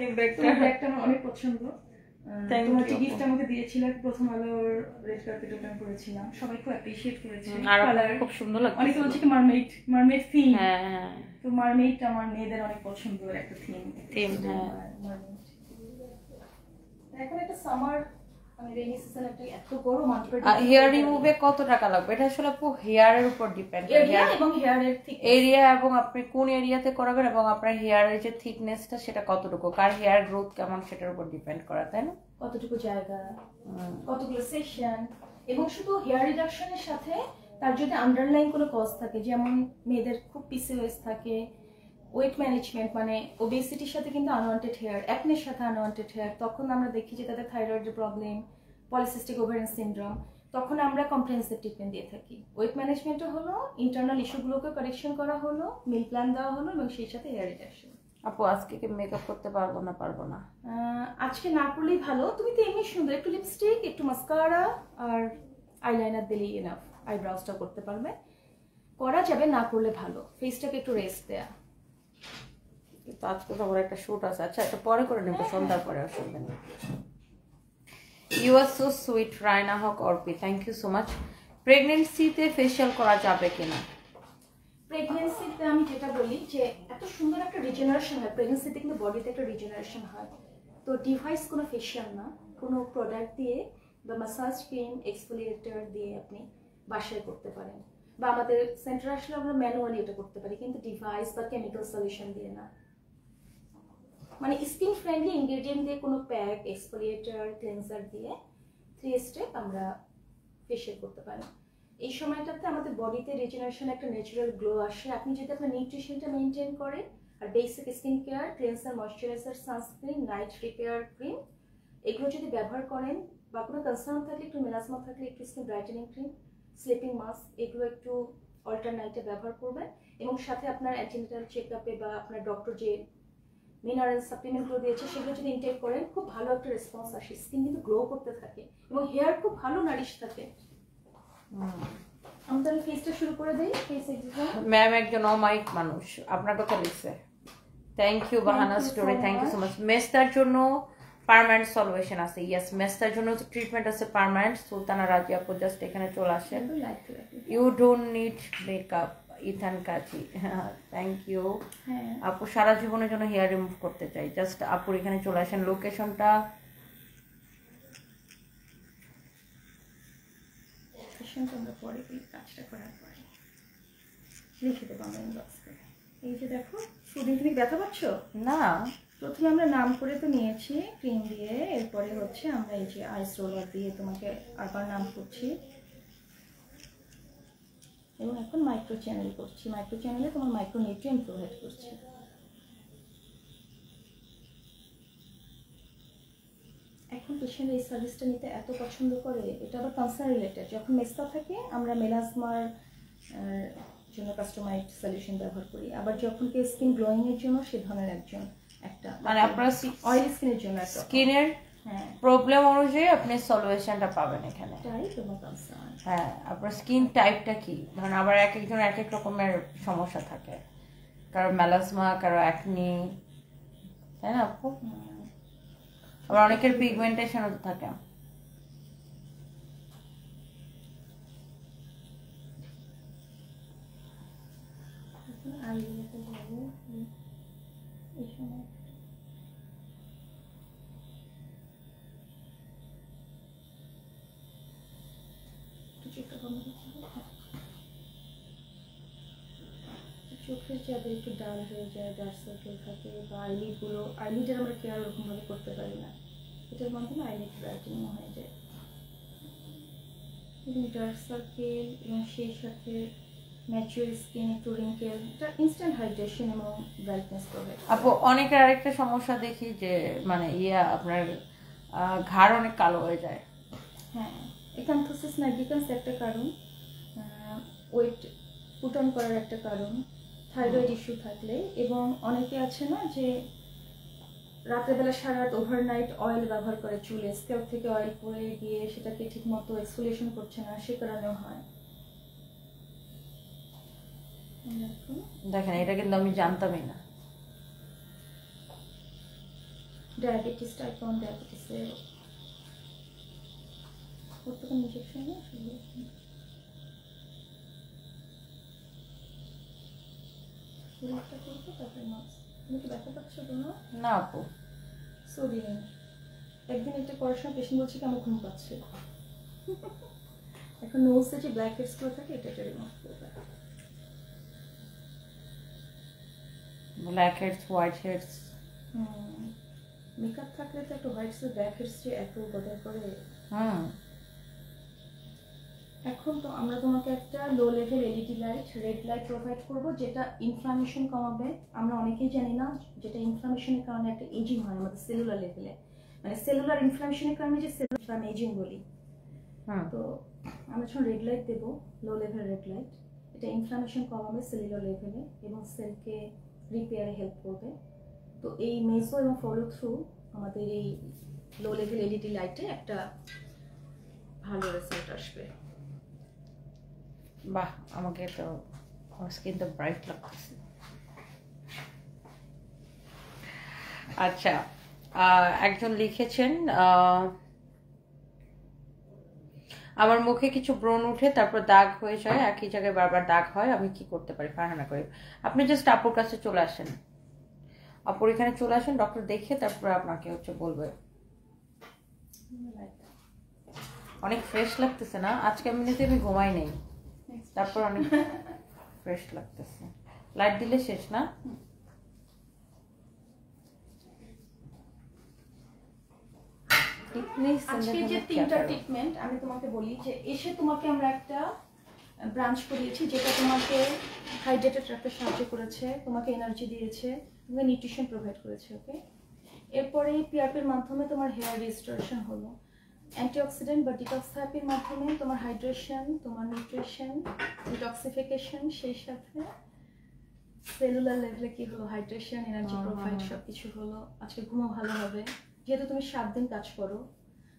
এই ব্যাগটা আমার অনেক পছন্দ। তোমার যে গিফট আমাকে দিয়েছিলে প্রথম আলোর রেড কার্পেট, ওটা আমি করেছিলাম, সবাই খুব অ্যাপ্রিশিয়েট করেছে। আর খুব সুন্দর লাগছে। অনেকে বলছে কি মারমেড থিম। হ্যাঁ হ্যাঁ, তো মারমেড আমার মেয়েদের অনেক পছন্দের একটা থিম। হ্যাঁ, এখন একটা সামার মানে রেইনি সিজন, একটা এত বড় মাল্টিপল হেয়ার রিমুভে কত টাকা লাগবে? এটা আসলে আপু হেয়ারের উপর ডিপেন্ড করে, এরিয়া এবং হেয়ারের এরিয়া এবং আপনি কোন এরিয়াতে করাবেন এবং আপনার হেয়ারের যে থিকনেসটা সেটা কতটুকু, কার হেয়ার গ্রোথ কেমন সেটার উপর ডিপেন্ড করা, তাই না? কতটুকু জায়গা, কতগুলো সেশন, এবং শুধু হেয়ার রিডাকশনের সাথে তার যদি আন্ডারলাইন কোনো কজ থাকে, যেমন মেয়েদের খুব পিসিওএস থাকে, ওয়েট ম্যানেজমেন্ট মানে ওবেসিটির সাথে কিন্তু আনওয়ান্টেড হেয়ার, অ্যাকনের সাথে আনওয়ান্টেড হেয়ার, তখন আমরা দেখি যে তাদের থাইরয়েডের প্রবলেম, পলিসিস্টিক ওভারিয়ান সিনড্রোম, তখন আমরা কম্প্রিহেন্সিভ ট্রিটমেন্ট দিয়ে থাকি। ওয়েট ম্যানেজমেন্টও হলো, ইন্টারনাল ইস্যুগুলোকে কারেকশন করা হলো, মিল প্ল্যান দেওয়া হলো এবং সেই সাথে হেয়ার রিডাকশন। আপু আজকে কি মেকআপ করতে পারবো না? পারবো না। আজকে না করলেই ভালো, তুমি তো এমনি সুন্দর, একটু লিপস্টিক, একটু মাস্কারা আর আইলাইনার দিলেই এনাফ। আইব্রাউজটা করতে পারবে, করা যাবে, না করলে ভালো, ফেসটাকে একটু রেস্ট দেয়া। তো আজকে তো আমার একটা শুট আছে। আচ্ছা এটা পরে করে নেবো, সন্ধ্যার পরে অসুবিধা নেই। You are so sweet Raina Haque Orpi, thank you so much. প্রেগনেন্সিতে ফেশিয়াল করা যাবে কিনা? প্রেগনেন্সিতে আমি যেটা বলি যে এত সুন্দর একটা রিজেনারেশন হয়, প্রেগনেন্সিতে কিন্তু বডিতে একটা রিজেনারেশন হয়। তো ডিভাইস কোনো ফেশিয়াল না, কোনো প্রোডাক্ট দিয়ে বা মাসাজ ক্রিম, এক্সফোলিয়েটর দিয়ে আপনি বাসায় করতে পারেন, বা আমাদের সেন্টারে আসলে আমরা ম্যানুয়ালি এটা করতে পারি, কিন্তু ডিভাইস বা কেমিক্যাল সলিউশন দিয়ে না। মানে স্কিন ফ্রেন্ডলি ইনগ্রেডিয়েন্ট দিয়ে কোনো প্যাক, এক্সফোলিয়েটর, ক্লেন্সার দিয়ে 3 স্টেপ আমরা ফেশিয়াল করতে পারি। এই সময়টাতে আমাদের বডিতে রিজেনারেশন, একটা ন্যাচারাল গ্লো আসে। আপনি যদি আপনার নিউট্রিশনটা মেনটেন করেন আর basic skin care, cleanser, moisturiser, sunscreen, night repair cream এগুলো যদি ব্যবহার করেন, বা কোনো কনসার্ন থাকলে, একটু মেলাসমা থাকলে একটু skin brightening cream, sleeping mask এগুলো একটু অল্টারনাইটে ব্যবহার করবেন, এবং সাথে আপনার অ্যান্টিনেটাল চেকআপে বা আপনার ডক্টর যে মিনারেল সাপ্লিমেন্টগুলো দিয়েছে সেগুলো যদি ইনটেক করেন, খুব ভালো একটা রেসপন্স আসে, স্কিন কিন্তু গ্লো করতে থাকে এবং হেয়ার খুব ভালো নারিশ থাকে। আমি তাহলে ফেসটা শুরু করে দেই। ফেস এক্সাম ম্যাম একজন অমায়িক মানুষ আপনার কথা লিখছে। থ্যাংক ইউ বাহানা story, thank you so much. মেস্তার জন্য পার্মানেন্ট সলিউশন আছে। ইয়েস, মেস্তার জন্য ট্রিটমেন্ট আছে পার্মানেন্ট। সুলতানা রাজিয়া আপু জাস্ট এখানে চলে আসেন। You don't need makeup, Ethan Kazi, thank you আপু। সারা জীবনের জন্য হেয়ার রিমুভ করতে চাই, জাস্ট আপুর এখানে চলে আসেন। লোকেশনটা আমরা পরে এই কাজটা করার পরে লিখে দেবো আমরা ইনবক্স করে। এই যে দেখো, সুদিন তুমি ব্যথা পাচ্ছ না? প্রথমে আমরা নাম করে তো নিয়েছি ক্রিম দিয়ে, এরপরে হচ্ছে আমরা এই যে আইস রোলার দিয়ে তোমাকে আবার নাম করছি, এবং এখন মাইক্রো চ্যানেল করছি। মাইক্রো চ্যানেলে তোমার মাইক্রো নিউট্রিয়েন্ট প্রোভাইড করছি। এখন পেশেন্ট এই সার্ভিসটা নিতে এত পছন্দ করে, এটা আবার কনসার্ন রিলেটেড। যখন মেস্তা থাকে আমরা মেলাজমার জন্য কাস্টমাইজড সলিউশন ব্যবহার করি, আবার যখন কি স্কিন গ্লোয়িং এর জন্য সে ধরনের একটা মানে আপনার অয়েলি স্কিনের জন্য স্কিনের প্রবলেম অনুযায়ী আপনি সলিউশনটা পাবেন এখানে। তাই তোমার কনসার্ন। হ্যাঁ, আপনার স্কিন টাইপটা কি, ধরেন আবার এক একজন এক এক রকমের সমস্যা থাকে, কারো মেলাসমা, কারো অ্যাকনি, তাই না আপু? আবার অনেকের পিগমেন্টেশনও তো থাকে। চোখের যাদের একটু ডাল হয়ে যায়, ডার্ক সার্কেল থাকে, বা আইলিডগুলো, আইলিডের আমরা কেয়ার ওরকমভাবে করতে পারি না, এটার মাধ্যমে আইলিড ব্রাইটেনিং হয়ে যায়, এবং ডার্ক সার্কেল এবং সেই সাথে ম্যাচিউর স্কিন, একটু রিঙ্কেল, এটা ইনস্ট্যান্ট হাইড্রেশন এবং ব্রাইটনেস প্রোভাইড। আপু অনেকের আরেকটা সমস্যা দেখি যে মানে আপনার ঘাড় অনেক কালো হয়ে যায়। হ্যাঁ, একান্থোসিস নাইগ্রিকান্স একটা কারণ, ওয়েট পুট অন করার একটা কারণ, থাইরয়েড ইস্যু থাকলে, এবং অনেকে আছে না যে রাতেরবেলা সারা রাত ওভারনাইট অয়েল ব্যবহার করে চুলে, স্ক্যাল্প থেকে অয়েল পড়ে গিয়ে সেটাকে ঠিক মতো এক্সফোলিয়েশন করছে না, সে কারণেও হয়। দেখেন এটা কিন্তু আমি জানতামই না। ডায়াবেটিস, টাইপ 1 ডায়াবেটিসের প্রত্যেকের ইনজেকশন না, তুমি কি ব্যথা পাচ্ছ কোনো? না আপু, সরি একদিন একটা করার সময় পেশেন্ট বলছে কি আমার ঘুম পাচ্ছে। এখন নোজে যে ব্ল্যাক হেডসগুলো থাকে এটা রিমুভ করবে। Blackheads, whiteheads, makeup থাকলে তো একটা হোয়াইটস আর ব্ল্যাক হেডস যে এত বদল করে। এখন তো আমরা তোমাকে একটা low level LED light, red light provide করব, যেটা ইনফ্লামেশন কমাবে। আমরা অনেকেই জানি না যেটা ইনফ্লামেশনের কারণে একটা এজিং হয় আমাদের সেলুলার লেভেলে, মানে সেলুলার ইনফ্লামেশনের কারণে যে সেলুলার এজিং বলি। তো আমরা যখন রেড লাইট দেবো, লো লেভেল রেড লাইট, এটা ইনফ্লামেশন কমাবে সেলুলার লেভেলে এবং সেলকে রিপেয়ারে হেল্প করবে। তো এই মেজো এবং ফলো থ্রু আমাদের এই লো লেভেল এলইডি লাইটে একটা ভালো রেজাল্ট আসবে। বাহ, আমাকে তো আমার স্কিন তো ব্রাইট লাগতেছে। আচ্ছা, একজন লিখেছেন আমার মুখে কিছু ব্রণ উঠে তারপর দাগ হয়ে যায়, একই জায়গায় বারবার দাগ হয়, আমি কি করতে পারি? ফারহানা করে আপনি জাস্ট আপুর কাছে চলে আসেন, আপুর এখানে চলে আসেন, ডক্টর দেখে তারপর আপনাকে হচ্ছে বলবে। অনেক ফ্রেশ লাগতেছে না আজকে? এমনিতে আমি ঘুমাই নেই, তারপর অনেক ফ্রেশ লাগতেছে। লাইট দিলে শেষ না? আজকে যে 3টা ট্রিটমেন্ট আমি তোমাকে বলি যে এসে তোমাকে আমরা একটা ব্রাঞ্চ করিয়েছি যেটা তোমাকে হাইড্রেটেড রাখতে সাহায্য করেছে, তোমাকে এনার্জি দিয়েছে, তোমাকে নিউট্রিশন প্রোভাইড করেছে। ওকে, এরপরে পিআরপির মাধ্যমে তোমার হেয়ার রিস্টোরেশন হলো, অ্যান্টিঅক্সিডেন্ট বা ডিটক্স থেরাপির মাধ্যমে তোমার হাইড্রেশন, তোমার নিউট্রিশন, ডিটক্সিফিকেশন, সেই সাথে সেলুলার লেভেলে কি হলো, হাইড্রেশন, এনার্জি প্রোভাইড সবকিছু হলো। আজকে ঘুমও ভালো হবে, যেহেতু তুমি 7 দিন কাজ করো,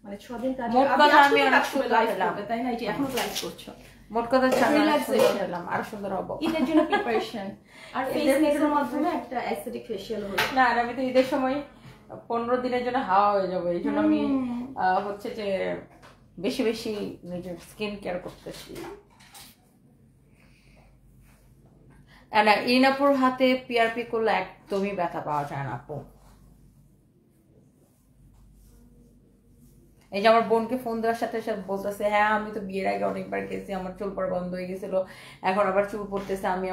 মানে 6 দিন কাজ করো, আমি অনেক সুন্দর লাইভ করবে, তাই না? এই যে এখনো লাইভ করছো, মোট কথা রিল্যাক্সেশন আর সুন্দর হবে, ঈদের জন্য প্রিপারেশন, আর ফেস মেসের মাধ্যমে একটা অ্যাসিডিক ফেশিয়াল হলো। না, আর আমি তো ঈদের সময় 15 দিনের জন্য হাওয়া হয়ে যাবে, এই জন্য আমি হচ্ছে যে বেশি বেশি নিজের স্কিন কেয়ার করতেছি। না, ইনাপুর হাতে পিআরপি করলে একদমই ব্যথা পাওয়া যায় না আপু। এই যে আমার বোনকে ফোন দেওয়ার সাথে সাথে বলতেছে, হ্যাঁ আমি তো বিয়ের আগে অনেকবার গেছি, আমার চুল পড়া বন্ধ হয়ে গেছিল, এখন আবার চুল পড়তেছে, আমি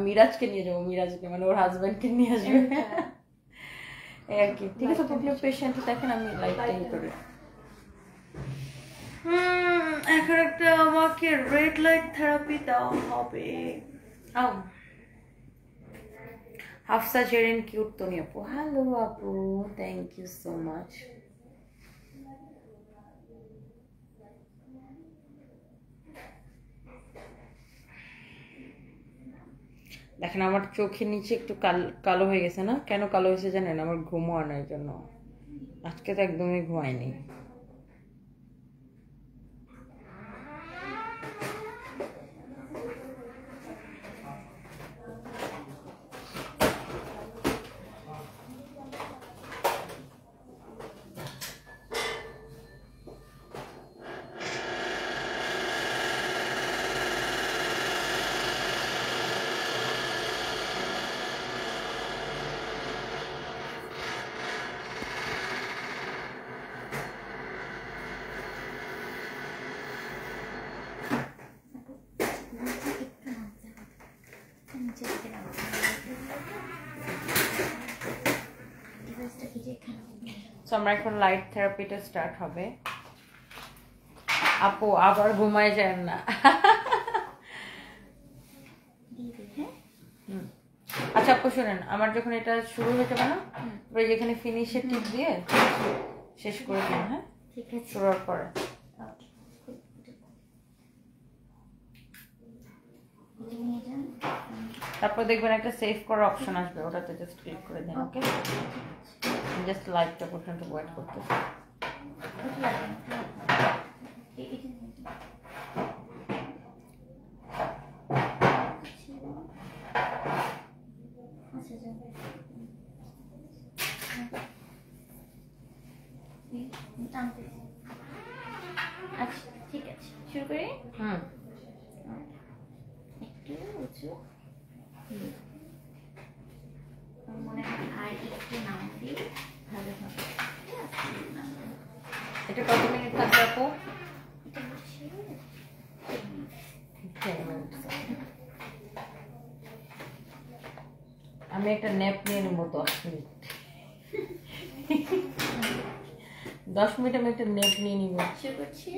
মিরাজকে নিয়ে যাবো, মিরাজকে মানে ওর হাজবেন্ডকে নিয়ে আসবে এই আর কি। ঠিক আছে, আপনি পেশেন্ট দেখেন, আমি লাইটটাই করি। এখন একটা আমাকে রেড লাইট থেরাপি দেওয়া হবে। হাফসা জেরিন কিউট তনি আপু, হ্যালো আপু, থ্যাংক ইউ সো মাচ। দেখেন আমার চোখের নিচে একটু কালো হয়ে গেছে না? কেন কালো হয়েছে জানেন? আমার ঘুমও আনার জন্য। আজকে তো একদমই ঘুমাইনি। আমরা এখন লাইট থেরাপিটা স্টার্ট হবে। আপু আবার ঘুমায় যান না। আচ্ছা আপু শুনেন, আমার যখন এটা শুরু হয়ে যাবে না, ওই যেখানে ফিনিশের টিপ দিয়ে শেষ করে দিন। হ্যাঁ ঠিক আছে, শুরু হওয়ার পরে তারপর দেখবেন একটা সেভ করার অপশন আসবে, ওটাতে জাস্ট ক্লিক করে দিন। ওকে, জাস্ট লাইটটা পর্যন্ত ওয়েট করতেছি। আচ্ছা ঠিক আছে, শুরু করি। একটু উঁচু, মনে হয় আর একটু নাম দিই ভালো হবে। এটা কত মিনিট থাকবে আপু? এটা হচ্ছে 10 মিনিট। আমি একটা ন্যাপ নিয়ে নেব 10 মিনিট। 10 মিনিট আমি একটা ন্যাপ নিয়ে নিব। শুরু করছি।